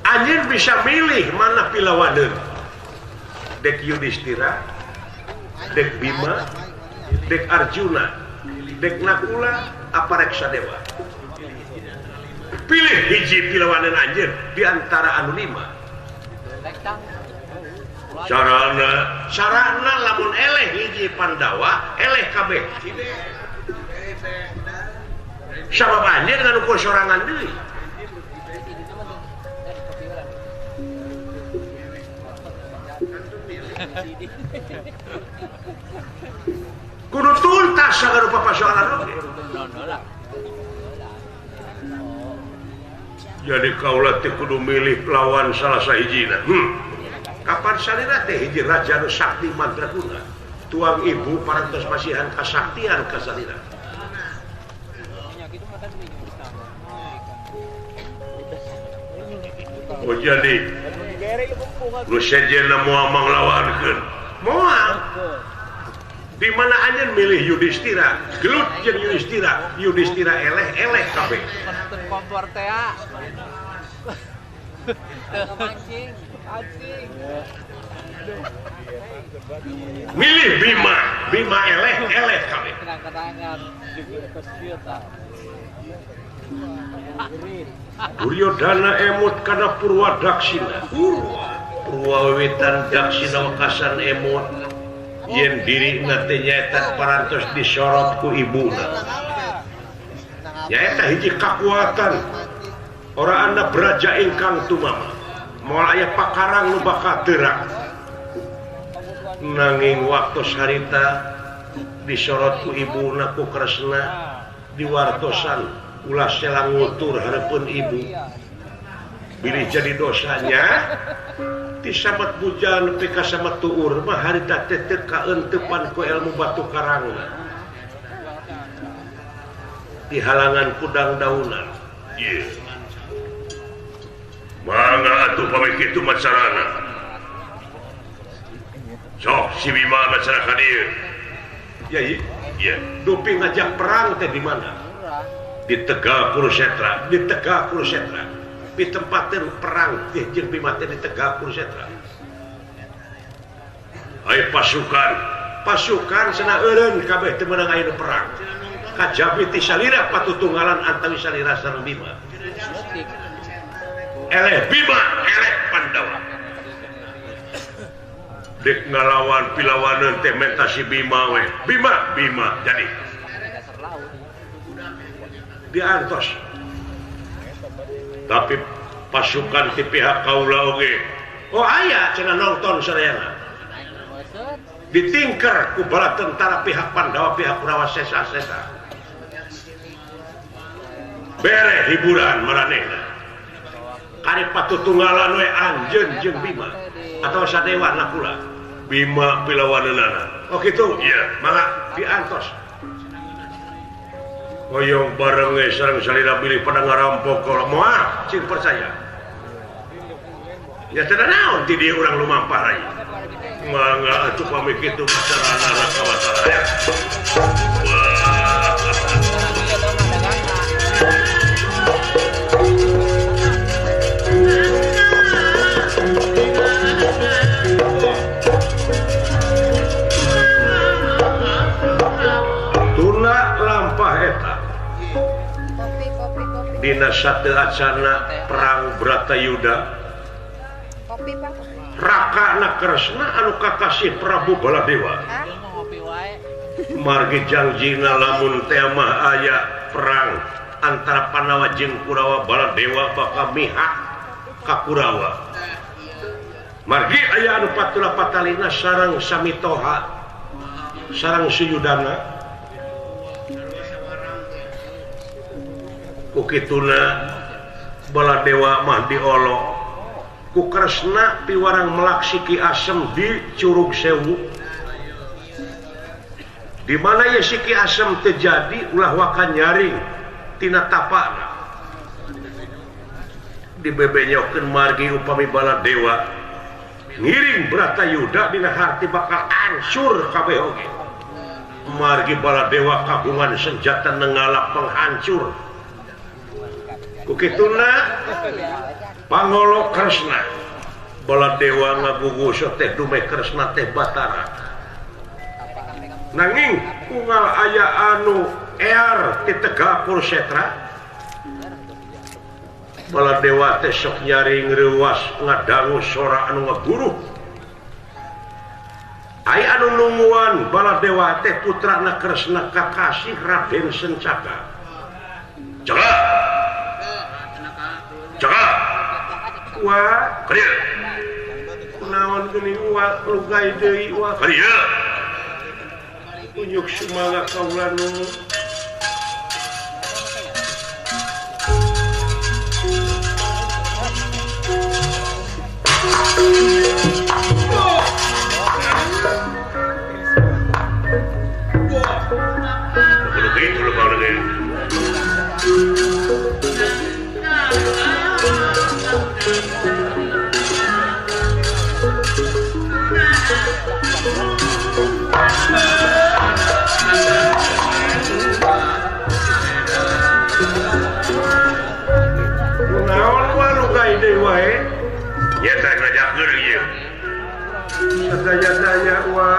anjeun bisa milih mana pilawaneun dek Yudhistira dek Bima dek Arjuna dek Nakula apa Reksadewa pilih hiji pilawaneun anjeun di antara anu 5 carana lamun eleh hiji Pandawa eleh kabeh sabab anjeun nganu ku sorangan deui kudu tuntas sagala papasoalan oge jadi kaula teh kudu milih lawan salah sahijina kapan salira teh hiji raja nu sakti mandraguna tuang ibu parantos masihan kasaktian ka salira oh jadi lu sejenna moal manglawankeun moal di mana anjeun milih Yudhistira gelut jeung Yudhistira eleh kabeh penonton kompor teh milih Bima eleh kabeh kadang-kadangan juga kecil tah Duryodana emut kana Purwadaksina Purwawiwitan Daksina wakasan emut yen diri teh nyaeta parantos disorot ku ibuna nyaeta hiji kakuatan ora anda beraja ingkang tumama moal aya pakarang nu bakal teurak nanging waktu sarita disorot ku ibuna ku Kresna diwartosan ulah selang ngutur hareupeun ibu bilih jadi dosanya ti samet bujang nepi ka samet tuur mah harita teh teu kaentepan ku ilmu batu karangna di halangan kudang daunan ieu mangga atuh pameh kitu macarana sok si Bima macara ka dieu ya iya dupi ngajak perang teh di mana di Tegal Kurusetra di tempatin perang jeung Bima teh di Tegal Kurusetra aya pasukan cenah eureun kabeh teu meunang aya perang kajabi ti salira patutunggalan antawi salira sareng Bima eleh Bima eleh Pandawa dek ngalawan pilawaneun teh menta si Bima we Bima jadi diantos tapi pasukan di pihak kaula oge oh aya cenah nonton sareana ditingker ku bala tentara pihak Pandawa pihak Kurawa Sesa bere hiburan maranehna kari patutunggalan we anjeun jeung Bima atau Sadewa Nakula Bima pilawaneunana oh kitu iya mangga diantos hoyong bareng sareng salira bilih pada ngarampok kalau moal cing percaya ya teh naon ti dieu urang lumampah rai mangga atuh pameh kitu macarana rakawatara tuna lampah eta dina sate acana perang Bratayuda Rakana Kresna anu kakasih Prabu Baladewa margi jangjina lamun tema aya perang antara Panawa jeung Kurawa Baladewa bakal mihak ka Kurawa. Margi aya anu patula patalina sareng Samitoha sareng Suyudana. Kukituna Baladewa mah diolok ku Kresna piwarang Melaksi Ki Asem di Curug Sewu. Di mana ya si Ki Asem terjadi ulah wakan nyaring tina tapana. Dibebenyokeun margi upami Baladewa ngiring Bratayuda dina harti bakal hancur kabeh oge. Margi Baladewa kagungan senjata nengalap penghancur. Kukituna pangolok Kresna Baladewa ngagugus teh dume Kresna teh Batara. Nanging unggal aya anu ear ti Tegal Kursetra. Baladewa teh sok nyaring reuwas ngadangu sora anu ngaguruh. Aya anu nungguan Baladewa teh putrana Kresna kakasih Raden Sencaka. Jaga. Wah, Kadieu. naon geuning wa lugay deui wa. Kadieu. Unyuk sumaga kaula nu Kudu kitu lu bae lagi. naon wa lugay deui wae. Ya teh ngajakeun ieu. Sadaya-daya wa.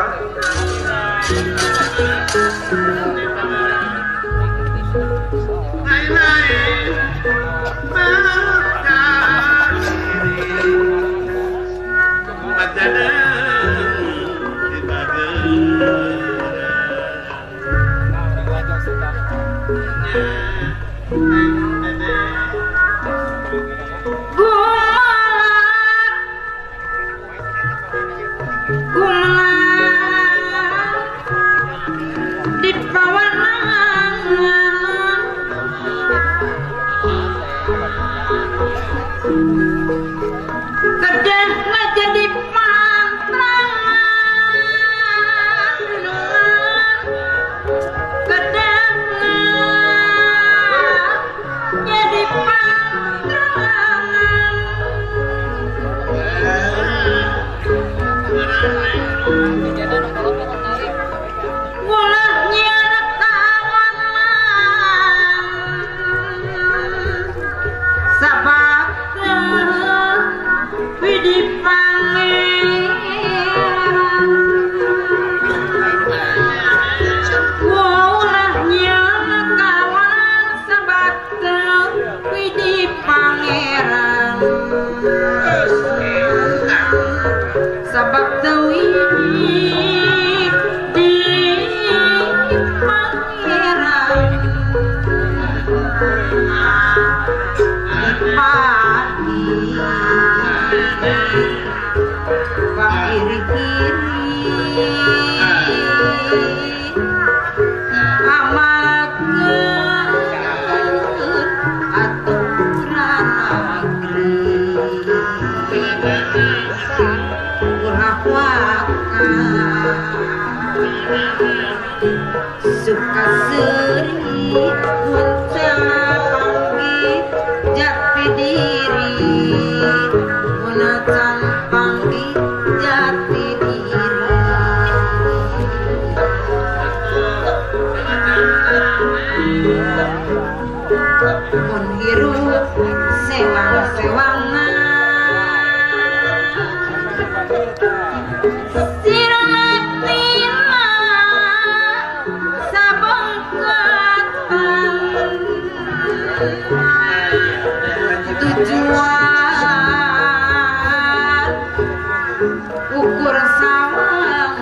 Ukur sawang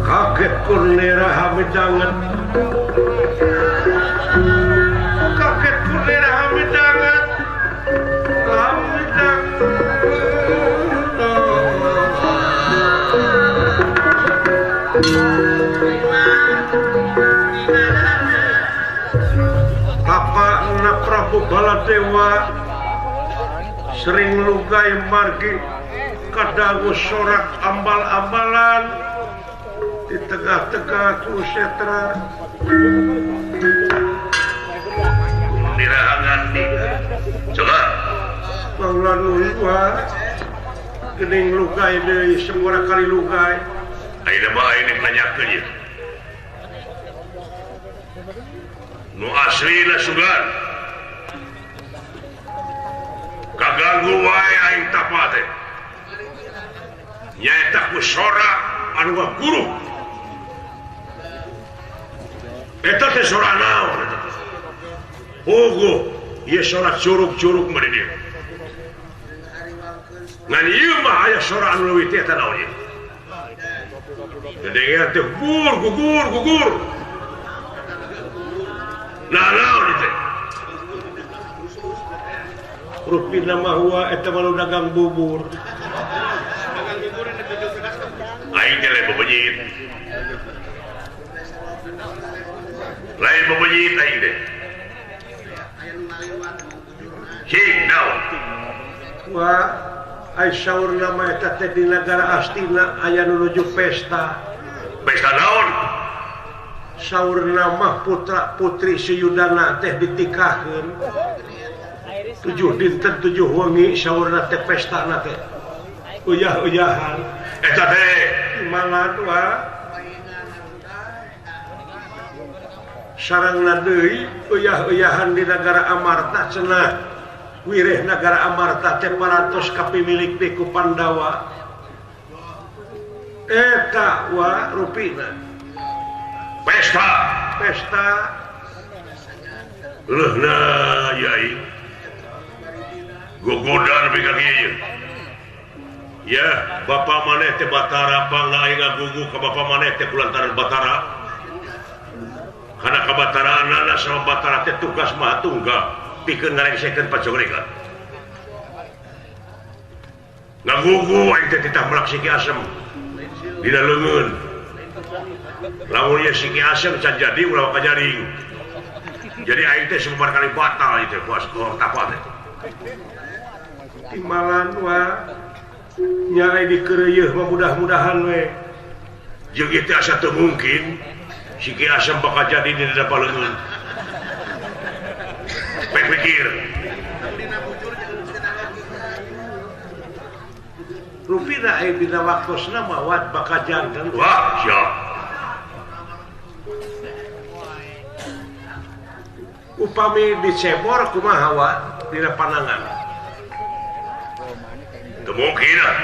Kaget Kurnera Hamid banget. Kaget Kurnera Hamid banget. Hamid Bapak anak Prabu Baladewa sering lugai margi kadangu sorak ambal-ambalan di tengah-tengah kusetra dirahangan di coba Maulana gening lugai deui semua kali lugai ayeuna mah ayeuna nanyakeun ieu nu aslina sugan kaganggu wae aing tapa teh nyaeta ku sorak anu guru eta teh sorak naon eta teh pogo ieu sorak curug-curug mah di dieu ngan ieu mah aya sorak anu leuwih teh eta naon ieu dedengan teh gugur nah naon ieu teh rupina mah hua eta mah dagang bubur aing teh lain bebenyit aing teh cing naon wah ai saur nama eta teh di negara Astina aya nu nuju pesta naon saur nama putra putri Suyudana teh ditikahkeun 7 dinten 7 wengi saurna teh pestana teh uyah-uyahan eta teh mangan wah sarangna deui uyah-uyahan di negara Amarta cenah wireh negara Amarta teh parantos kapimilik di ku Pandawa eta wah rupina pesta leuna yai gogodan bika kieu ya bapak maneh teh Batara pangna aing ngagugu ka bapak maneh teh kulantaran Batara kana ka Bataraanana sama Batara teh tugas mah tunggal pikeun ngarengsekeun pacongrekan ngagugu aing teh titah melak Siki Asem dina leungeun lamun ieu Siki Asem can jadi ulah kajaring jadi aing teh sumpar kali batal itu bos tapa teh timalan wah nyai dikeureuh mah mudah-mudahan we jeung ieu teh asa teu mungkin Siki Asem bakal jadi di depan leungeun pikir rupina aya dina waktosna mah wat bakal janten wah siap upami dicebor kumaha wa dina panangan kemungkinan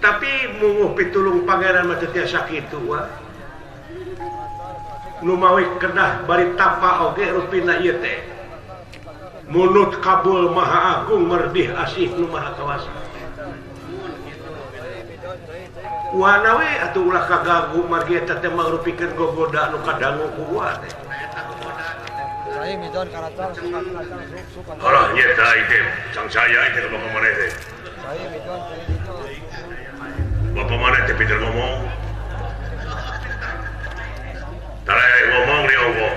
tapi munguh pitulung pangeran mah teu tiasa kitu wa nu mawi kedah bari tapa oge rupina ieu teh munut kabul maha agung merdih asih nu maha kawasa wana we atuh ulah kagagu margi eta teh mangrupikeun gogoda nu kadangu ku wa teh alah nyata itu sang saya itu bapak mana teh bapak mana teh pinter ngomong tarai ngomong dia ngomong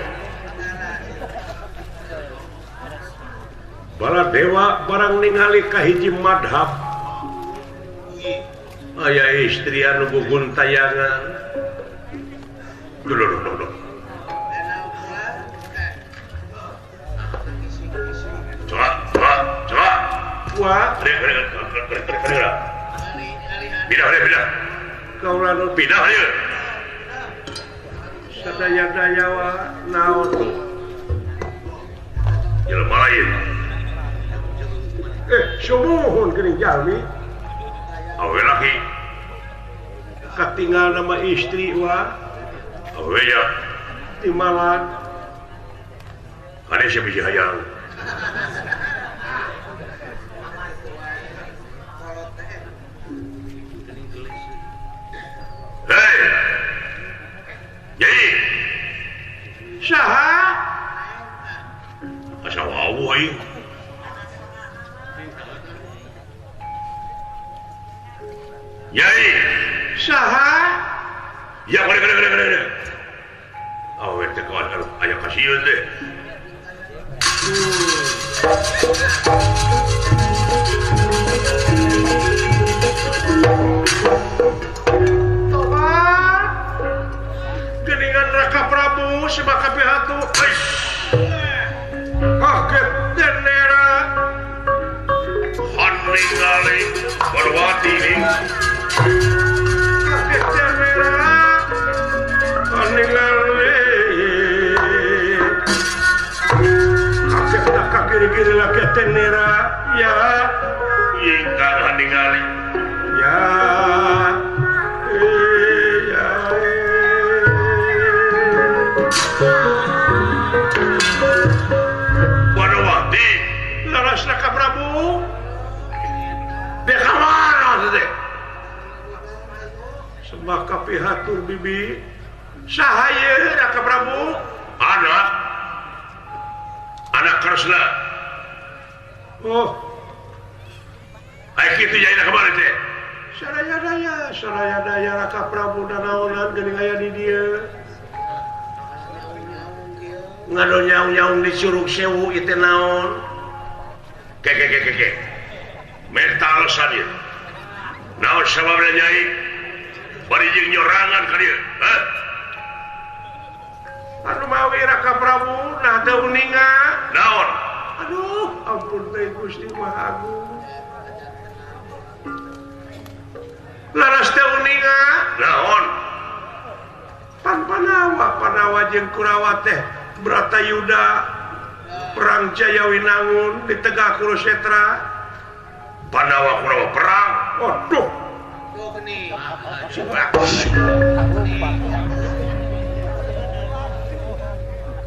Baladewa barang ningali ka hiji madhab aya istri anu gugun tayangan duh coba wah pindah kaulah nu pindah aja sadaya-daya naon tuh jelema lain sumuhun geuning jalmi awe laki katinggal nama istri awe ya timalan ada siapa biji hayang hei jadi saha asa wawu aing jadi saha ya kene awe teh kawan aya kasieun teh geningan Raka Prabu Semaka Pihatu kaget denera haningali Parwati ning kaget denera haningali kaget tak kiri-kiri lagi denera ya ingkang haningali ya Wadawati laras Raka Prabu deka mana teh Semaka Pihatur bibi sahaya Raka Prabu anak Kresna ayo kitu jadi nak kemana teh saraya-daya Raka Prabu danaonan geuning aya di dieu ngado nyaung-nyaung di Curug Sewu itu naon ke mental sadir naon sababna nyai bari jeung nyorangan ka dieu anu mawi Raka Prabu nah teu uninga naon aduh ampun teh Gusti Maha Agung laras teu uninga naon Panawa jeung Kurawa teh Bratayuda perang Jayawinangun di Tegah Kurusetra Panawa Kurawa perang waduh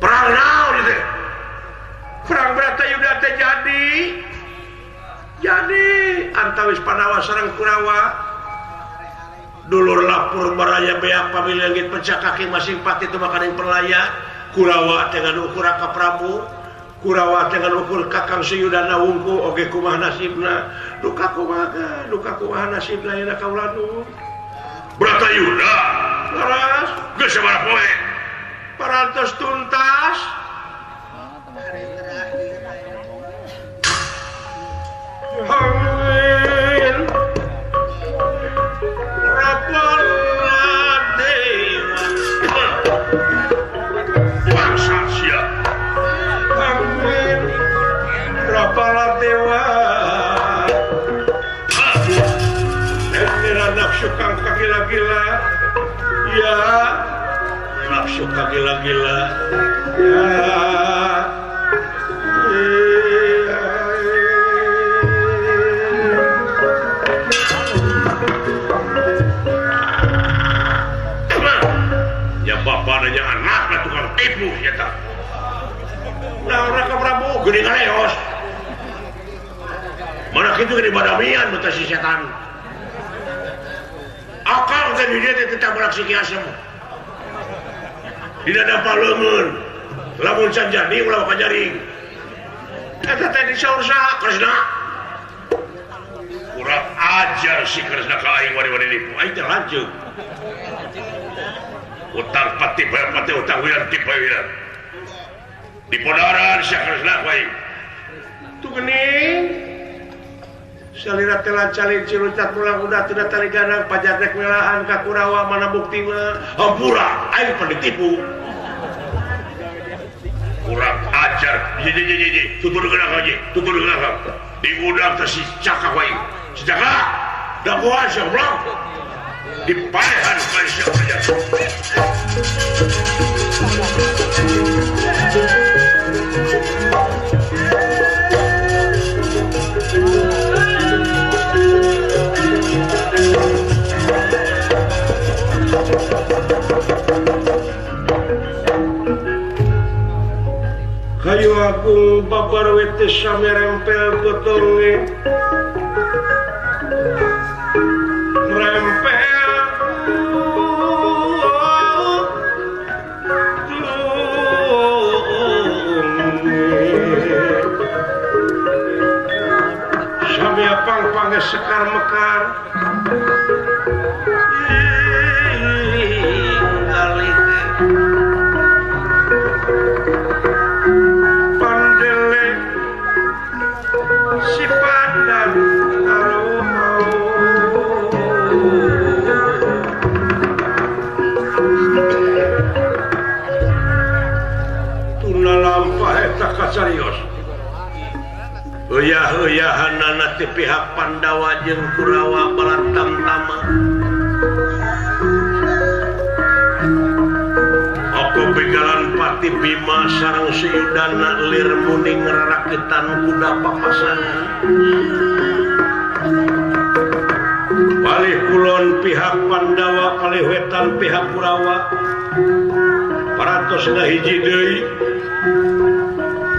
perang naon itu perang Bratayuda teh jadi antawis Panawa sareng Kurawa dulur lapur baraya bea pamilih langit pecah kaki masing pati itu makanin perlaya Kurawa dengan ukur Raka Prabu Kurawa dengan ukur Kakang Seyudana wungku oge kumaha nasibna duka kumaha nasibna ina kaulanu Bratayuda laras geus sabaraha poe parantos tuntas amin Rapala Dewa bangsa sia amin Rapala Dewa nafsu kang kagila-gila ya nafsu kagila-gila ya bapak nanya anaknya tukang tipu ya nah Raka Prabu geuning leos mana kitu geuning badamian mata si setan akal teh dia teh tabrak si Ki Asem dina dapat leungeun lamun can jadi ulah kajaring eta teh disaur saha Kresna kurang ajar si Kresna ka aing wani-wani nipu aing teh lanceuk utang pati utang wilan tipe wilan di podaran si Kresna wae tu geuning salira telan calin cilucat mulang udah tidak taliganang pajagrek welaan ka Kurawa mana bukti mah hampura aing pernah ditipu kurang ajar ji tuturkeun aja di udang teh si Caka wae si Caka da gua sia ulang dipaehan ka sia Kayu agung babar wete sami rempel gotonge rempel sami apang pange sekar mekar serius uyah-uyahan ti pihak Pandawa jeung Kurawa Balatamtama Oko begalan Pati Bima sareng Siyudana lir muning rarakitan kuda papasangan palih kulon pihak Pandawa palih wetan pihak Kurawa parantos hiji deui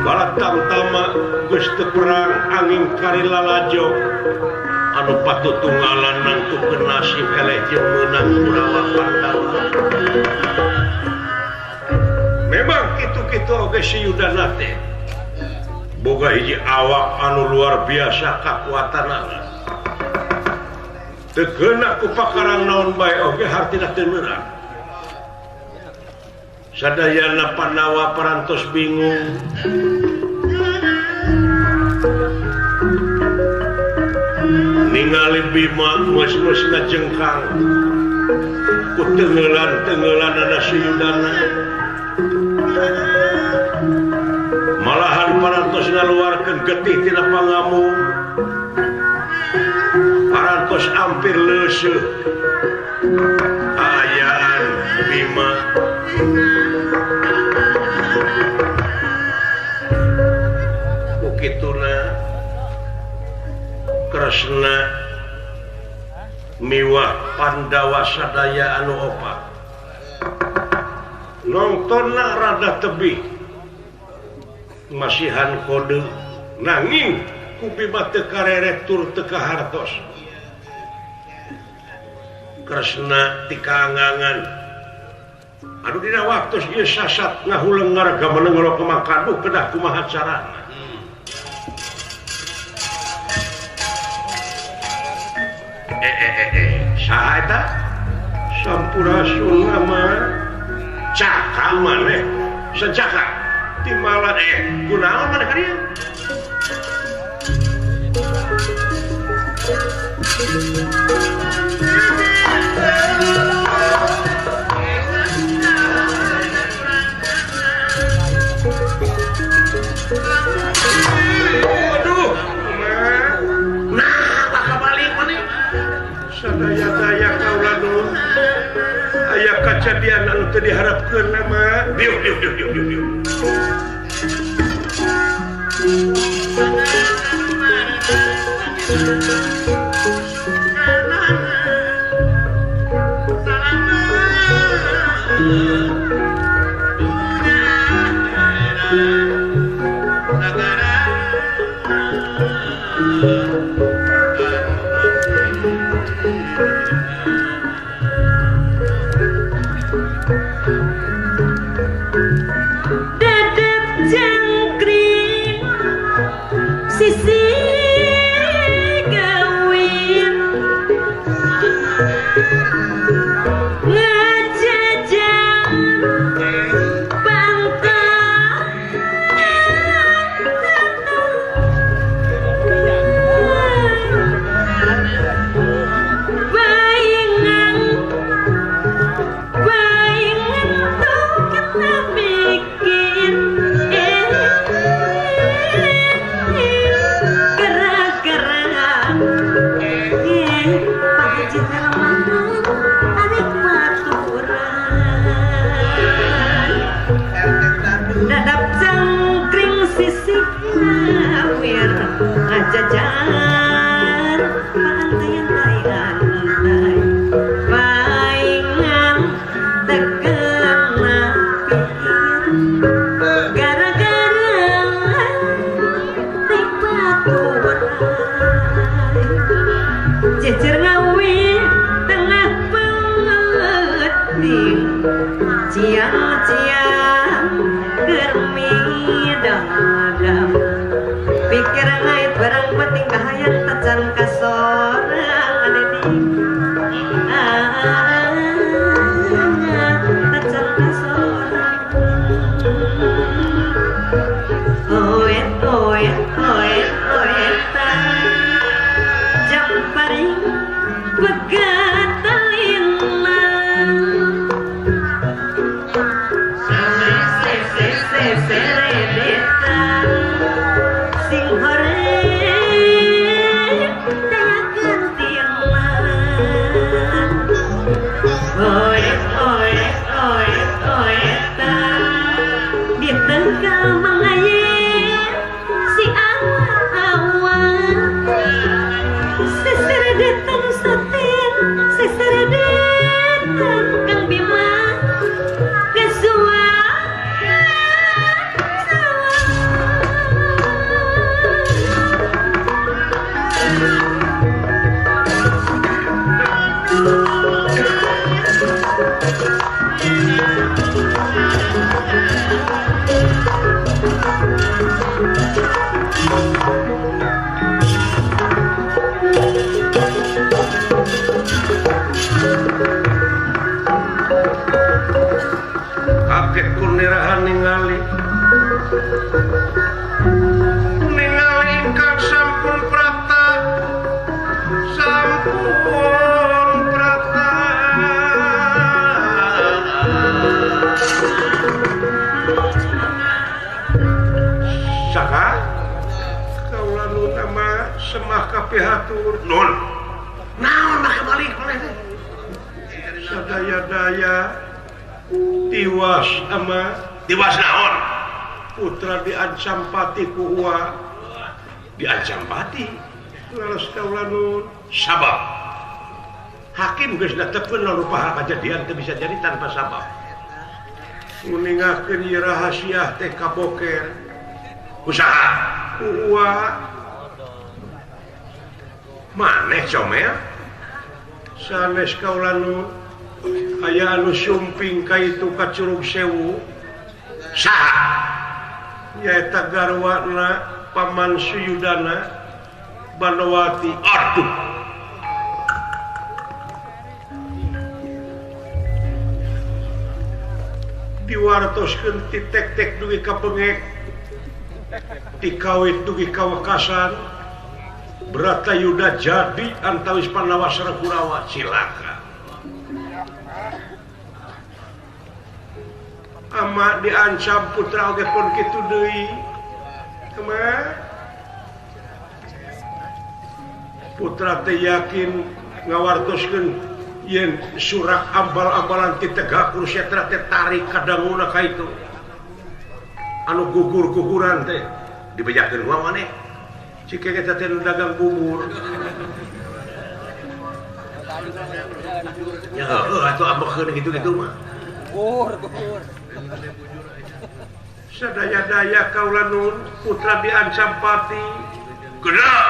Balatamtama geus teu perang angin kari lalajo anu patutunggalan nangtukeun nasib eleh jeung meunang Kurawa Pandawa. Memang kitu-kitu oge Siyudana teh boga hiji awak anu luar biasa kakuatanana. Teu keuna ku pakarang naon bae oge hartina teu meurang. Sadayana Pandawa parantos bingung ningali Bima meus-meus ngajengkang ku tengeulan-tengeulanana Siyudana malahan parantos ngaluarkeun getih tina pangamung parantos ampir leuseuh ayaan Bima ukituna Kresna miwah Pandawa sadaya anu opat nongtonna rada tebih masihan kode nanging ku Bima teu karere tur teu kahartos Kresna ti kaangangan anu dina waktos ieu sasat ngahuleung ngarga menengro kemakadu kedah kumaha carana saha eta Sampurasun mah caka maneh secaka timbalan kunaon maneh ka dieu sadaya-daya kaula nun aya kajadian anu teu diharapkeun mah diuk dadap cangkring sisih wir ngajajar pantai-pantai paingan tekan gara-gara teh baturan jejer ngawi tengah pengeting ciang-ciang germidadam pikir ngait barang penting kahayang tacan kasorang adedi tacan kasorang oet oet oet oetan jam paring begatalin seredetan sing horeng daya gantilan oet oet oet oetan di tengah mengayet si awan seseredetan satin seseredetan Kang Bima kesua kakek kunirahan ningali ingkang sampun prata saka kaula nun ama semah kapihatur nun naon mah balik maneh teh sadaya-daya tiwas ama tiwas naon putra diancam pati ku uwa diancam pati lalos kaula nun sabab hakim geus netepkeun rupaha kejadian teu bisa jadi tanpa sabab nguningakeun ieu rahasia teh kaboker usaha ku uwa maneh comel sanes kaula nun aya anu sumping ka itu ka Curug Sewu saha nyaeta garwana Paman Suyudana Banowati aduh diwartoskeun ti tek-tek dugi ka pengek dikawit dugi ka wekasan Bratayuda jadi antawis Panawasara Kurawa silakan ama diancam putra oge pun kitu deui kemana putra teh yakin ngawartoskeun yen surak ambal-ambalan ti tegak Kurusetra teh tarik kadanguna ka itu anu gugur-guguran teh dibejakeun ku maneh cike eta teh dagang bubur ya atuh ambekeun gitu-gitu mah gugur sadaya-daya kaula nun putra diancam pati gerak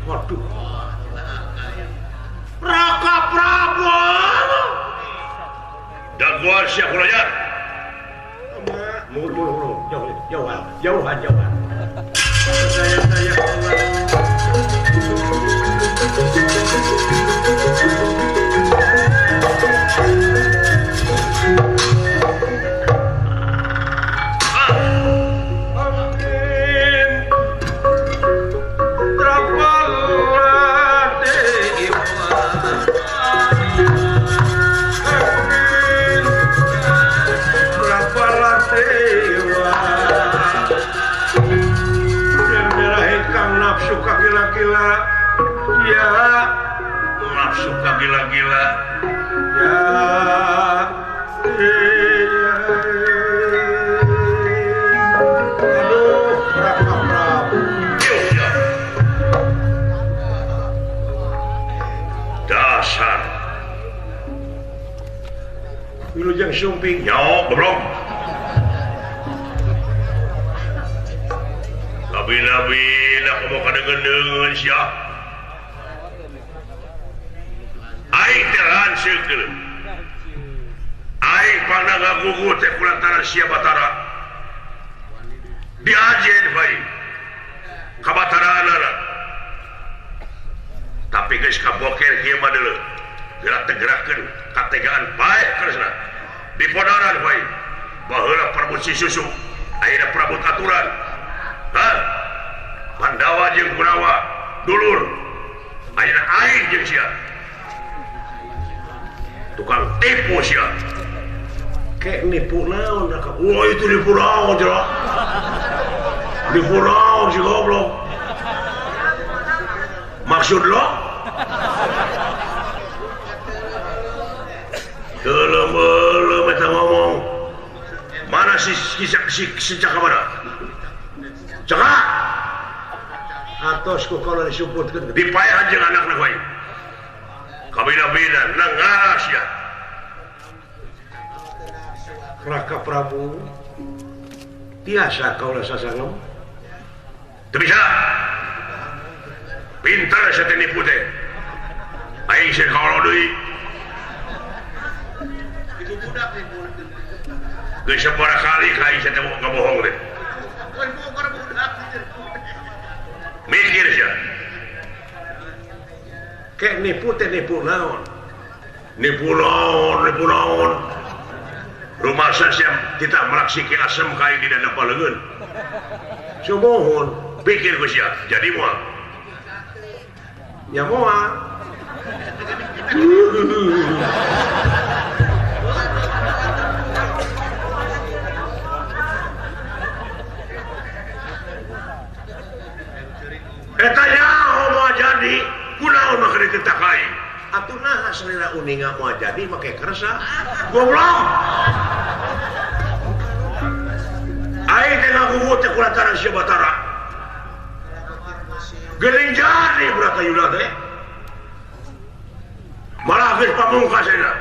waduh Raka Prabu daguan sia kuloyan mulu jauhan sadaya-daya kaula nafsu ka wilujeng sumping nyawa goblok nabi-nabi nak kamu kadengen siap aing terhan seukeul aing pangna ngagugu teh kulantaran sia Batara diajen bae ka Bataraana tapi geus kaboker kieu mah deuleu gerak tegerakeun kategaan bae keresna dipodaran bae baheula Prabu Susu ayeuna Prabu Aturan Pandawa jeung Kurawa dulur ayeuna aing jeung sia tukang tipu sia kayak nipu naon da wah itu nipu naon jelas nipu naon si goblok maksud lo gelem eta ngomong mana si caka mana caka atos ku kalau disebutkan dipayahan jeung anakna bae kabina-bina nangaras ya Raka Prabu biasa kau lah sasangem teu bisa pintar saya nipu teh aing sih kalau deui itu budak nipu geus sabaraha kali ka aing teh mau ngabohong teh mikir sia kayak nipu naon rumah saya kita meraksi ke asam kain di dana palengan sumohon pikir ku sia jadi moal ya moal eta nyaho moal jadi kunaon mah keur ditetakai atuh naha salira uninga moal jadi make kersa goblok aing teh ngagugu teh kulantaran sia Batara geuning jadi Bratayuda teh malah geus pamungkas ayeuna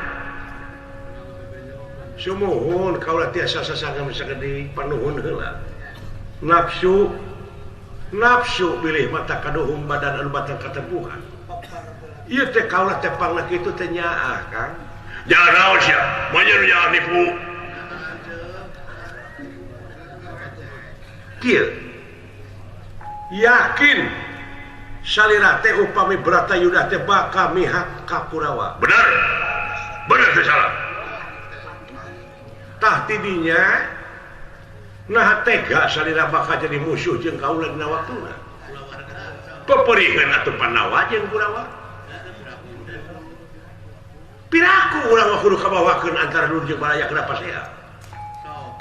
sumuhun kaula tiasa sasangam sagede panuhun heula nafsu bilih mata kaduhung badan anu batal katempuhan ieu teh kaula teh pangna kitu teh nyaah Kang jangan naon sia manyeun jangan nipu kieu yakin salira teh upami Bratayuda teh bakal mihak ka Kurawa bener teh salah tah tidinya nah tega salira bakal jadi musuh jeung kaula dina waktuna peperieun atuh Pandawa jeung Kurawa piraku urang mah kudu kabawakeun antara lur jeung balaya kenapa saya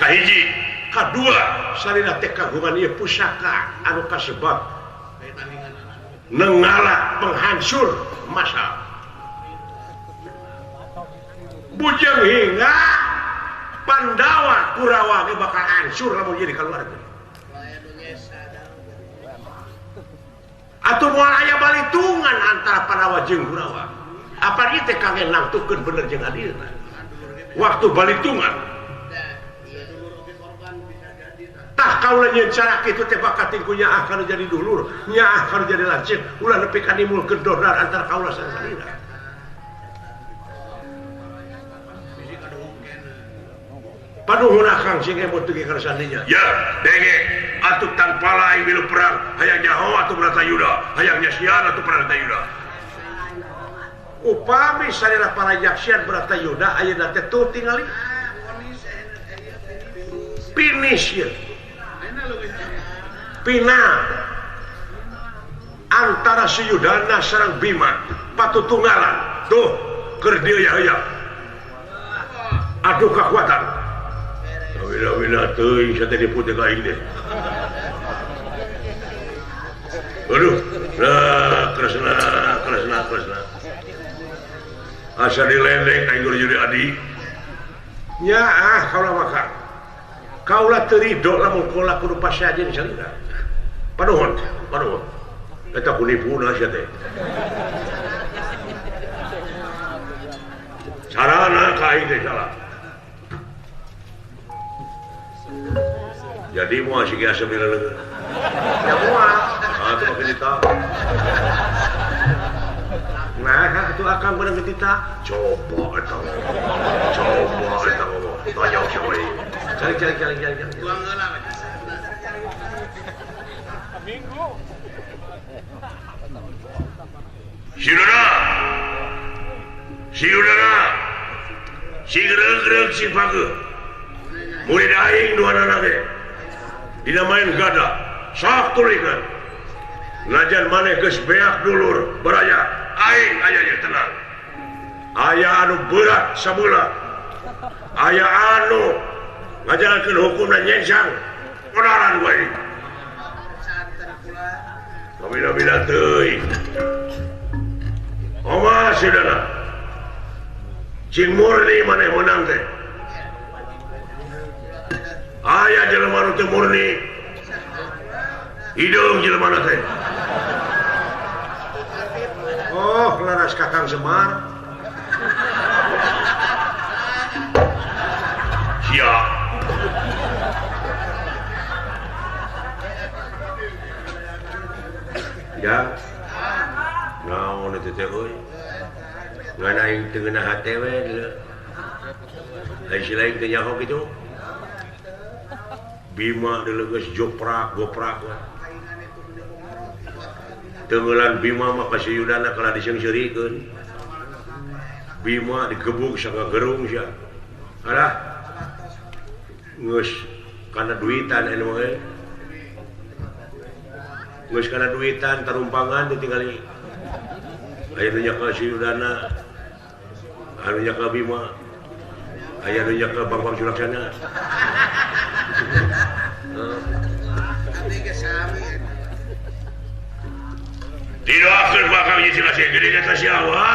kahiji kadua salira teh kagungan ieu pusaka anu kasebat nenggala penghancur masa bujang hingga Pandawa Kurawa ge bakal hancur lamun jadi keluarga atuh moal aya balitungan antara Pandawa jeung Kurawa apa ieu teh kangge nangtukeun bener jeung adilna waktu balitungan tah kaula nyeun cara kitu teh bakal tingku nyaah kana jadi dulur nyaah kana jadi lancip ulah nepi ka nimulkeun donar antara kaula sareng-sarengna panuhun akang sing emot teu kana sandinya ya denge atuh tanpa lain milu perang hayang nyaho atuh Bratayuda hayang nyasian atuh Bratayuda upami salira para jaksian Bratayuda ayeuna teh tuh tingali finish ya final antara Suyudana sareng Bima patutunggalan tuh keur dieu ya aduh kekuatan wila teuing saya tadi putih ka aing teh aduh kresna asa dilendeng aing kudu jadi adi nyaah kaula maka kaula teu ridho lamun kaula kudu pasajen salira panuhun eta punipuna sia teh sarana ka aing teh salah jadi mau sih biasa bila lagi. Ya mual. Itu pakai kita. Nah, itu akan benar kita. Coba eta. Ngomong. Tanya siapa ini? Cari. Minggu. Si udara. Si gereg si page. Murid aing dua anak ge. Dina main gada. Sak tulikeun. Najan maneh geus beak dulur beraya. Aing aya ieu tenang. Aya anu berat sabeula. Aya anu ngajalankeun hukumna nyensang. Onaran wae. Kabina-bina teuing. Oma saudara. Cing murni maneh menang teh. Aya jelema nu teu murni. Hidung jelema teh. Oh, laras Kakang Semar. Siap. Ya. Naon itu teh euy? Ngan aing teu ngeunah hate we dieu. Ai silaing teh nyaho kitu. Bima deuleu geus goprak we. Tenggelan Bima mah ka Yudana kala diseungseurikeun. Bima digebuk sanga gerung sia. Alah. Geus kana duitan anu mah. Geus kana duitan tarumpangan ditinggali. Aya nu nyaka Yudana. Anu nyaka Bima. Aya nu nyaka Bang Sulaksana. Didoakeun bakal nyicil si gede eta siawa.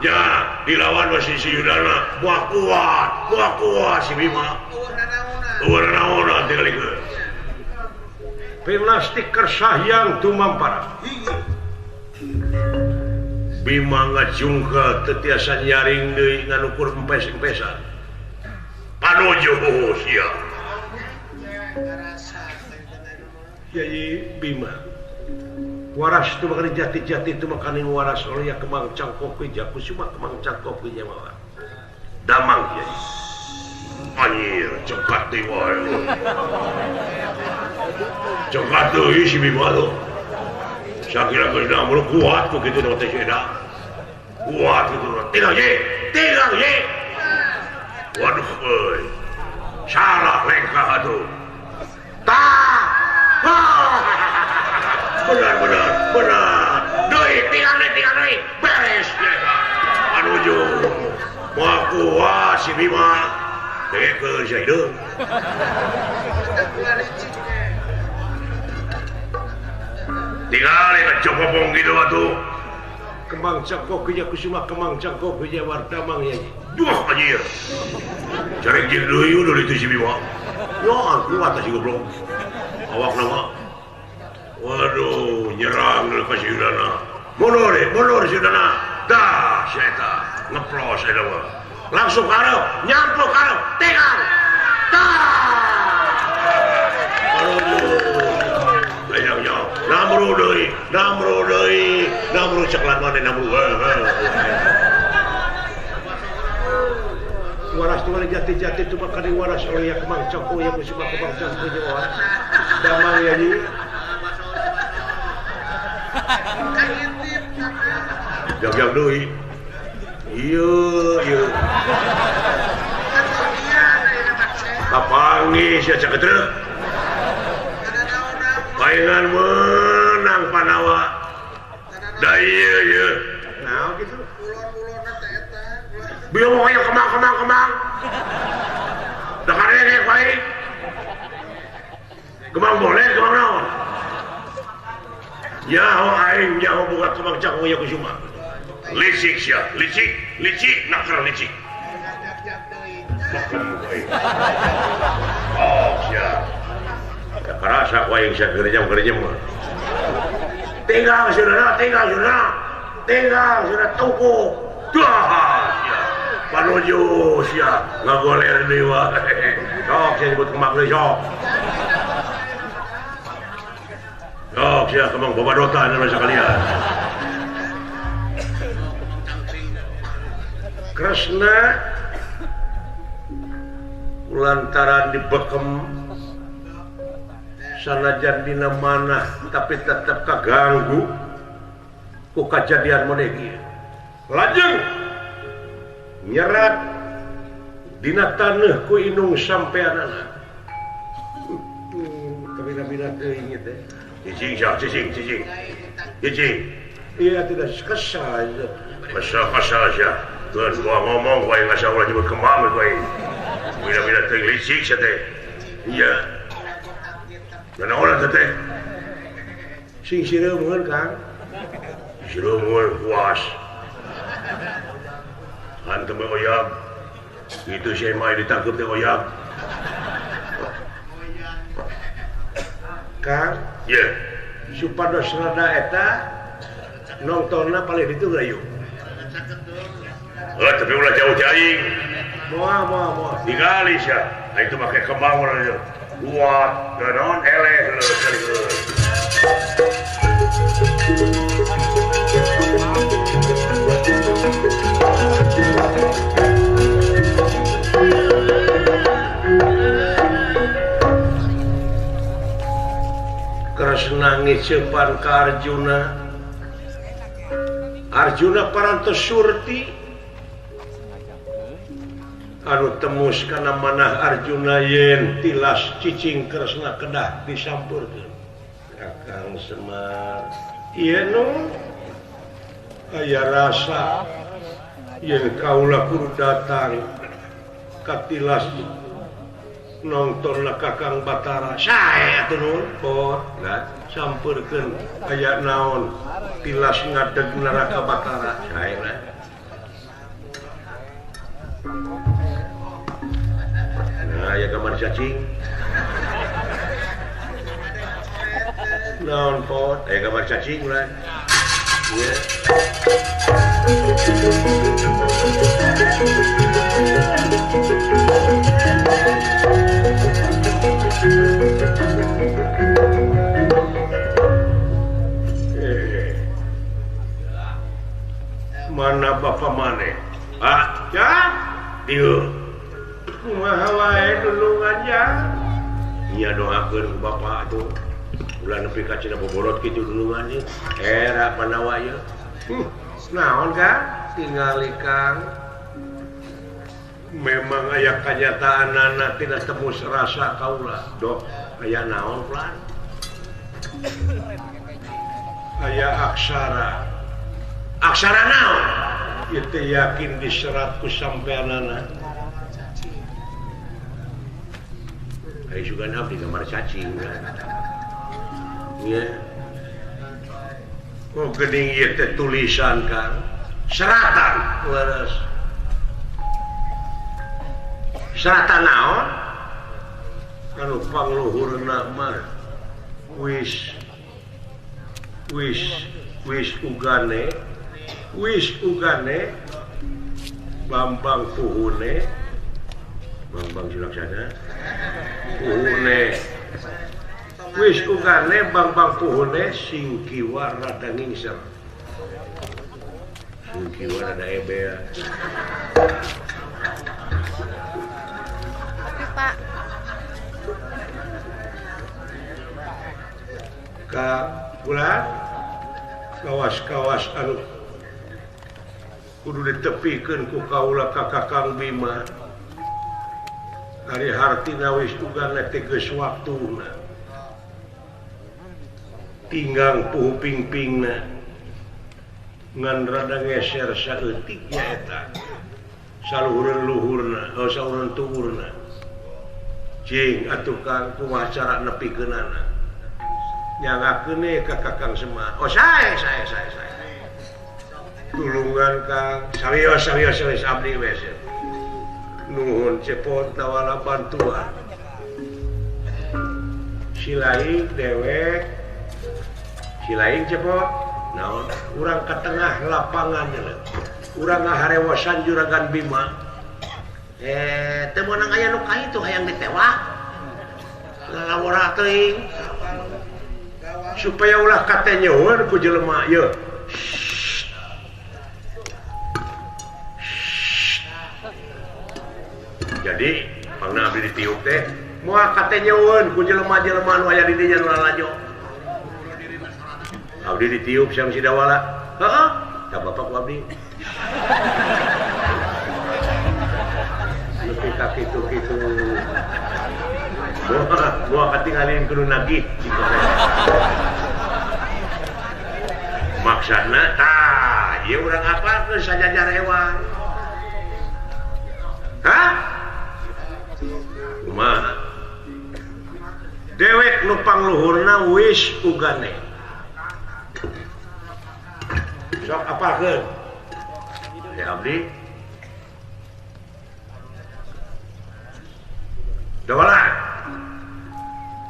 Ya, dilawan masih si Yudana. Kuat si Bima. Naon tinggalikeun. Plastik kersahyang tumampara. Bima ngajungka teu tiasa nyaring deui nganukur empes-empesan. Panuju sia. Yai Bima. Waras itu makan jati-jati itu makan waras oleh ya kemang cangkok ke jaku cuma kemang cangkok ke jawa. Damang ya. Anjir, cekat deui wae. Cekat deui si Bima tuh. Sakira geus da kuat begitu na teh eda. Kuat gitu. Tinggal ye. Waduh euy. Salah lengkah atuh. Benar. Deui tinggal deui. Beres ya. Anuju. Moal kuat si Bima. Dekeun si hideung. Tinggal coba bong gitu atuh. Kemang cangkok ke jaku cuma kemang cangkok ke jawa damang ya. Duh anjir. Cari jeung deui udah itu si Bima. Yo, kuat si goblok. Awak nama. Waduh, nyerang dulu ke si Yudana. Mundur si Yudana. Dah, si eta. Ngeplos eta mah. Langsung karep, nyampluk karep, tegang. Dah. Aduh. Ayangnya, namru deui. Namru ceklan mana namru. Waras tu mana jati-jati tu makan waras oleh ya kemang cangkok ya cuma kemang cangkok jawa. Damang ya ni. Yang deui. Iya. Kapangi sia cak treu. Paingan menang Panawa. Da ieu. Nah, gitu. Biar mau yang kemang. Dah karek baik. Kemang boleh, kemang naon. Ya, aing nyaho buka kemang cangkok ya kusuma. Licik nakal licik. Oh, siap. Ya kerasa kau yang saya gerejam mah. Tinggal sudah tunggu. Dah, siap. Panuju siap. Ngagoler deui wae. Sok saya disebut kemak deui sok. Oh, siya kemang boba dota nama sekalian. Kresna lantaran dibekem sanajan dina manah tapi tetap kaganggu ku kejadian modegi. Lajeng nyerat dina taneuh ku inung sampeanana. Kabina-bina teuing teh. Cicing. Iya tidak kesal. Kesal aja. Tuhan gua ngomong gua ngasih Allah nyebut kembang gua. Bila-bila teuing licik sia teh. Iya. Nana orang teh. Sing sireumeueun Kang. Sireumeueun puas. Hantu mah oyag. Itu saya mah ditangkep teh oyag. Kang, ya, supados rada eta nontonnya paling itu gayu. Tapi ulah jauh aing. Moal. Digali sia. Itu make kembang urang ieu. Kuat, naon eleh Kresna ngiceupan ka Arjuna parantos surti anu temus kana manah Arjuna yen tilas cicing Kresna kedah disampurkeun Kakang Semar. Ieu nu aya rasa yen kaula kudu datang ka tilas nonton Kakang Batara sae atuh nuhun pot da sampurkeun aya naon tilas ngadeg neraka Batara sae lah. Nah aya gambar cacing naon pot aya gambar cacing lah ieu mana bapak maneh? Ah, ya, dieu. Kumaha wae dulungan ya? Nya doakeun ku bapak atuh. Ulah nepi ka cenah boborot kitu dulungan ieu. Era panawa ieu. Naon Kang? Tingali Kang. Memang aya kanyataanana tina tembus rasa kaula. Dok, aya naon plan? Aya aksara. Aksara naon? Itu yakin diserat ku sampeanana. Ari juga abdi gambar cacing kan. Nya. Oh geuning ieu teh tulisan Kang. Seratan leres. Seratan naon? Anu pangluhurna mah wis ugane Bambang Puhune Bambang Sulaksana Puhune wis ugane Bambang Puhune singkiwa rada ningser singkiwa rada ebea Pak ka bulan kawas-kawas anu kudu ditepikeun ku kaula ka Kakang Bima ari hartina wis ugana teh geus waktuna tinggang puhu pingpingna ngan rada ngeser saeutik nya eta saluhureun luhurna saluhureun tuurna cing atuh Kang kumaha cara nepikeunana nyangakeun ka Kakang Semar. Oh sae tulungan Kang sawios abdi we nuhun cepot tawala bantuan silaing dewek silaing cepot naon urang ka tengah lapangan urang ngaharewasan Juragan Bima teu meunang aya nu kitu hayang ditewak lalawara teuing supaya ulah katanya ku jelema ya. Jadi pangna abdi ditiup teh moal katanya ku jelema-jelema nu aya di dinya nu lalajo. Abdi ditiup sang sidawala. Heeh, ka bapak ku abdi. Nepi ka kitu-kitu. Gua katinggalin kudu nagih. Maksudna tah, ieu urang apalkeun sajajar hewan. Hah? Kumaha? Dewek nu pangluhurna wis ugane. Sok apalkeun? Ya abdi. Dawala.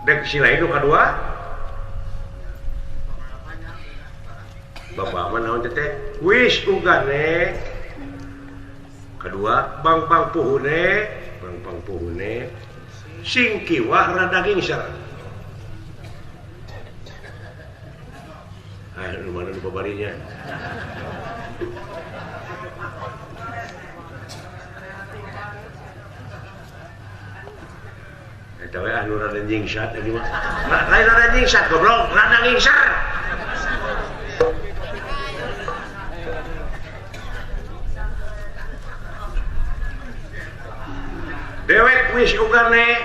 Dek sila itu kedua. Bapak mana teh? Wis ugane. Kedua, bang puhune, sing kiwah rada gingsar. Nu mana nu babarinya? Eta we anu rada gingsat tadi mah. Lain rada gingsat goblok, rada gingsar. Dewek wis ugane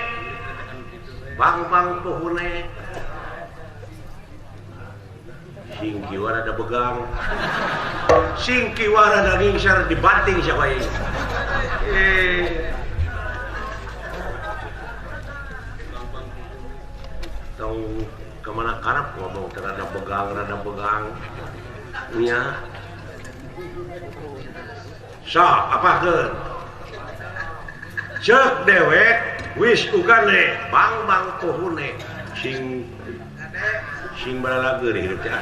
bang puhune sing kiwa rada begang sing kiwa rada gingsar dibanting siapa ini tong kemana karap ngomong rada begang nya so apa ke cek dewek wis ugane bang puhune sing balalageur hirup teh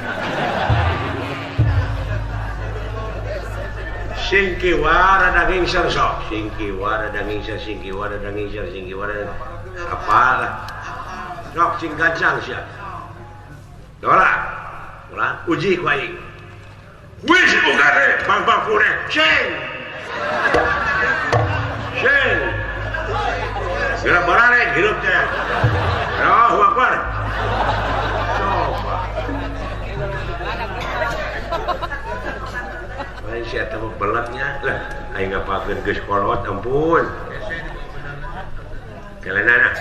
sing kiwa rada gingsar sok sing kiwa rada gingsar apa sok sing gancang sia dola uji ku aing wis ugane bang puhune sing Gerak barare hidup teh. Allahu Akbar. Coba. Lain sia teh belatnya. Lah, aing ngapakeun geus kolot ampun. Kelenana.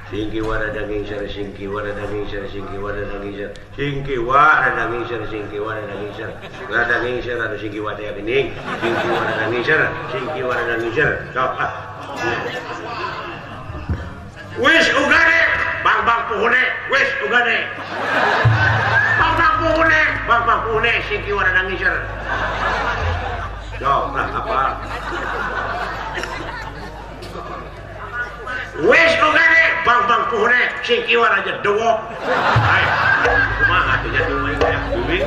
Singki wara daging sar singki wara daging sar singki wara daging sar singki wara daging sar singki wara daging sar la daging sar anu singki wara geuning singki wara daging sar singki wara daging sar sok wis ugane bang puhune wis ugane bang puhune singki wara daging sar sok lah apa wis ugane bang puhune sing kiwa aja dewok hai kumaha atuh nya dewe kayak duit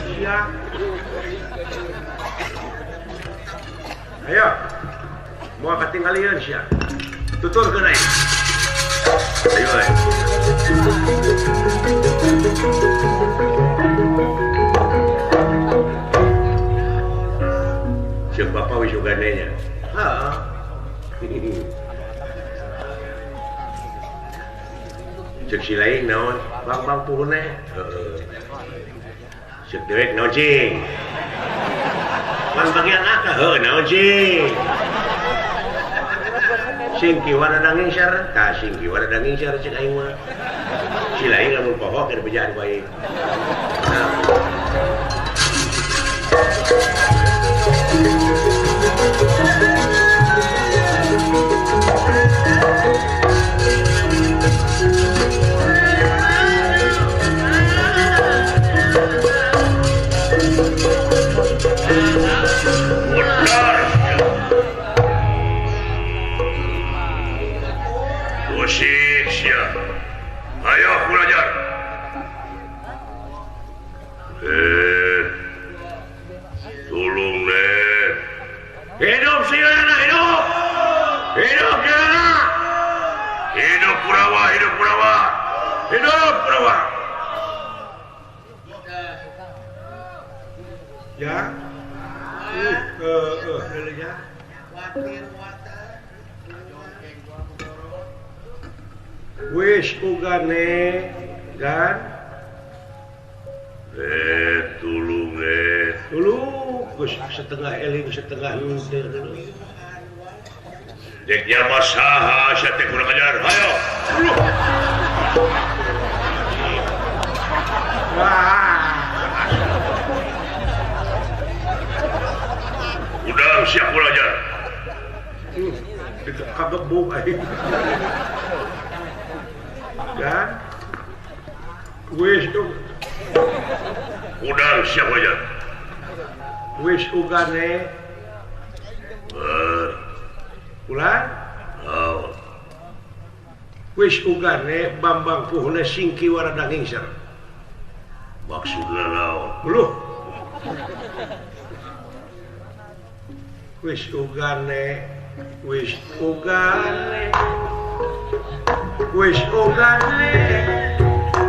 sia ayo moal katinggalian sia tuturkeun aing ayo cek bapak wis uganenya. Cek si lain naon, bang puhune. Cek dewek naon cing. Pan bagian akah naon cing. Sing kiwa daging sar, tah sing kiwa daging sar cek aing mah. Si lain lamun poho keur bejaan ku aing. Ayo belajar. Tulung deh. Hidup sih anak hidup. Hidup sih anak. Hidup Kurawa, hidup Kurawa, hidup Kurawa. Ya, ya. Wis ugane kan? Tulung, Gus setengah eling setengah luntir dulu. Deknya masaha, saya teh kurang ajar. Ayo, tulung. Udah siap kurang ajar. Kagak bau aing. Kan? Wis tuh. Udah siap aja. Wis ugane. Ulah. Oh. Wis ugane Bambang Puhna singki warada ngingser. Maksudna naon? Buluh. Wis ugane. Wis ugane. Wis ugane.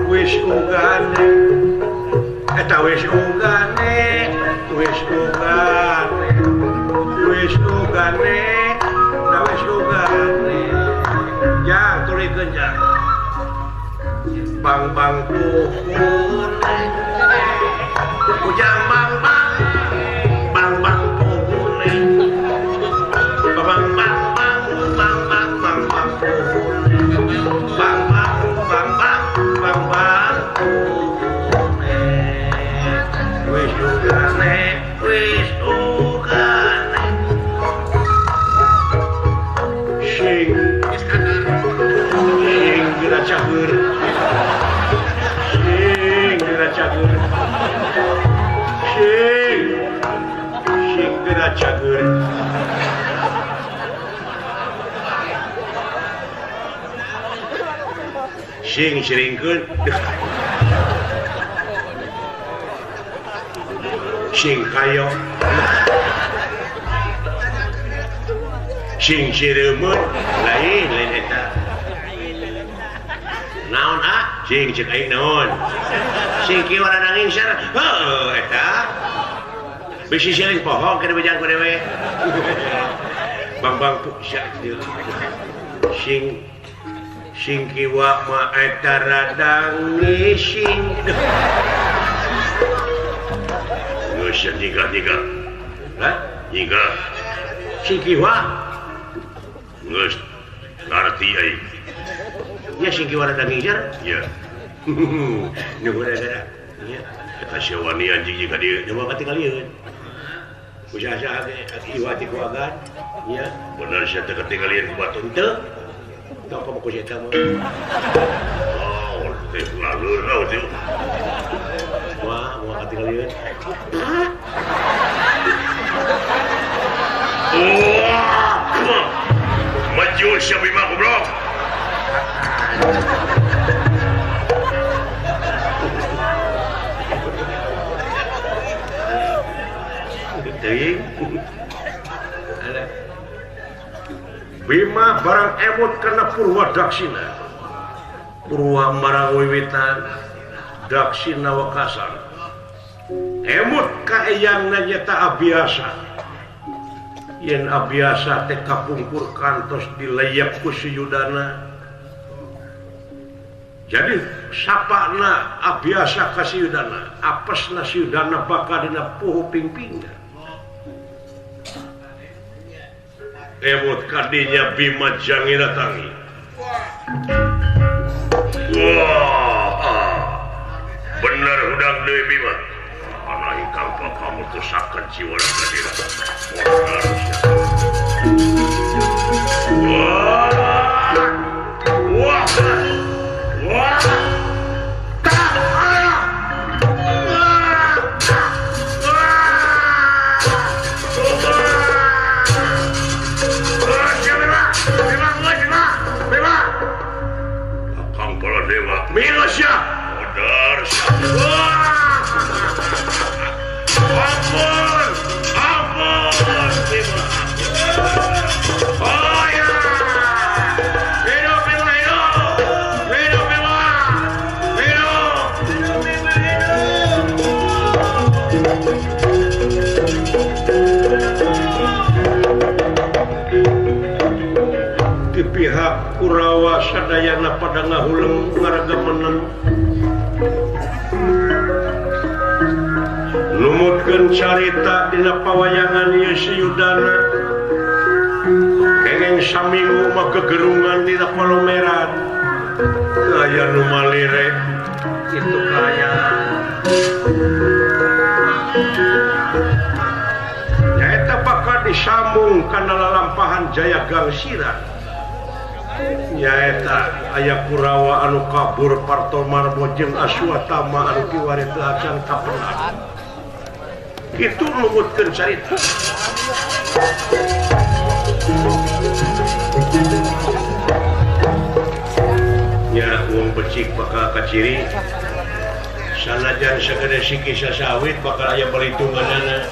Wis ugane. Eta wis ugane. Wis ugane. Wis ugane. Da wis ugane. Jang tulikeun jang. Bang Puhun. Ujang bang Puhun. Cager. Sing siringkeun. Sing kayo. Sing sireumeun lain eta. Naon sing cek aing naon? Sing kieu warna ngingser. Heuh eta. Bisi siling pohon kena bejang pada we. Bang sing kiwa ma eta radang ngising. Geus tiga. Hah? Tiga. Sing kiwa. Geus ngarti aing. Ya sing kiwa radang ngising? Ya. Nu gara-gara. Ya. Kasyawani anjing jika dia nyoba tinggal lieun. Usaha-usaha iwati ku agan. Ya, benar saya ketinggalan ku batu henteu. Teu apa ku eta mah. Oh, teh lalu raw teh. Wah, mau ketinggalan. Wah. Maju siapa imah goblok. Bima barang emut karena Purwa Daksina. Purwa marang wiwitan Daksina wakasan. Emut ka eyang nyata abiasa. Yen abiasa teh kapungkur kantos dilayap ku si Yudana. Jadi sapana abiasa ka si Yudana. Apesna si Yudana bakal dina puhu pingpingna. Emut kadinya Bima jangi datangi. Wah, bener udang deui Bima. Ana ingkang kamu tusakeun jiwa kadira. Wah. Milosya, modar ampun, oh ya, sadayana pada ngahuleng ngaraga meneng numutkeun carita dina pawayangan ieu Yudana kengeng saminggu mah gegerungan dina palomeran aya nu malire itu kaya nyaeta bakal disambung kana lalampahan Jaya Gangsiran nyaeta aya Kurawa anu kabur Partomarmo jeung Aswatama anu kiwari teu acan kapenat itu numutkeun carita nya uang becik bakal kaciri sanajan sagede siki sasawit bakal aya balitunganana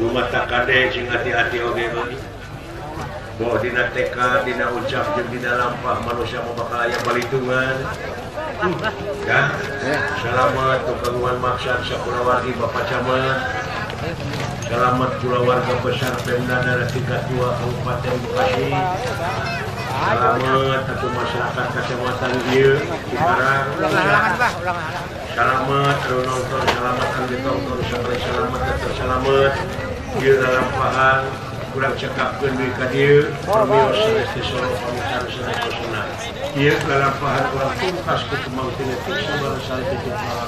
nu mata kade cing hati-hati oge bahwa dina teka dina ucap jeung dina lampah manusia mau bakal aya balitungan ya selamat tukangan maksud sakulawargi Bapak Camat selamat kulawarga besar Pemda Daerah tingkat 2 Kabupaten Bekasi selamat satu masyarakat kecamatan ieu Cikarang selamat anu nonton selamat anu ditonton sampai selamat tetep selamat ieu lalampahan kurang cekapkeun deui ka dieu permios Resti Solo pamitan sanesna ieu lalampahan urang tungkas ku kemang tinetik sabar sari titip malam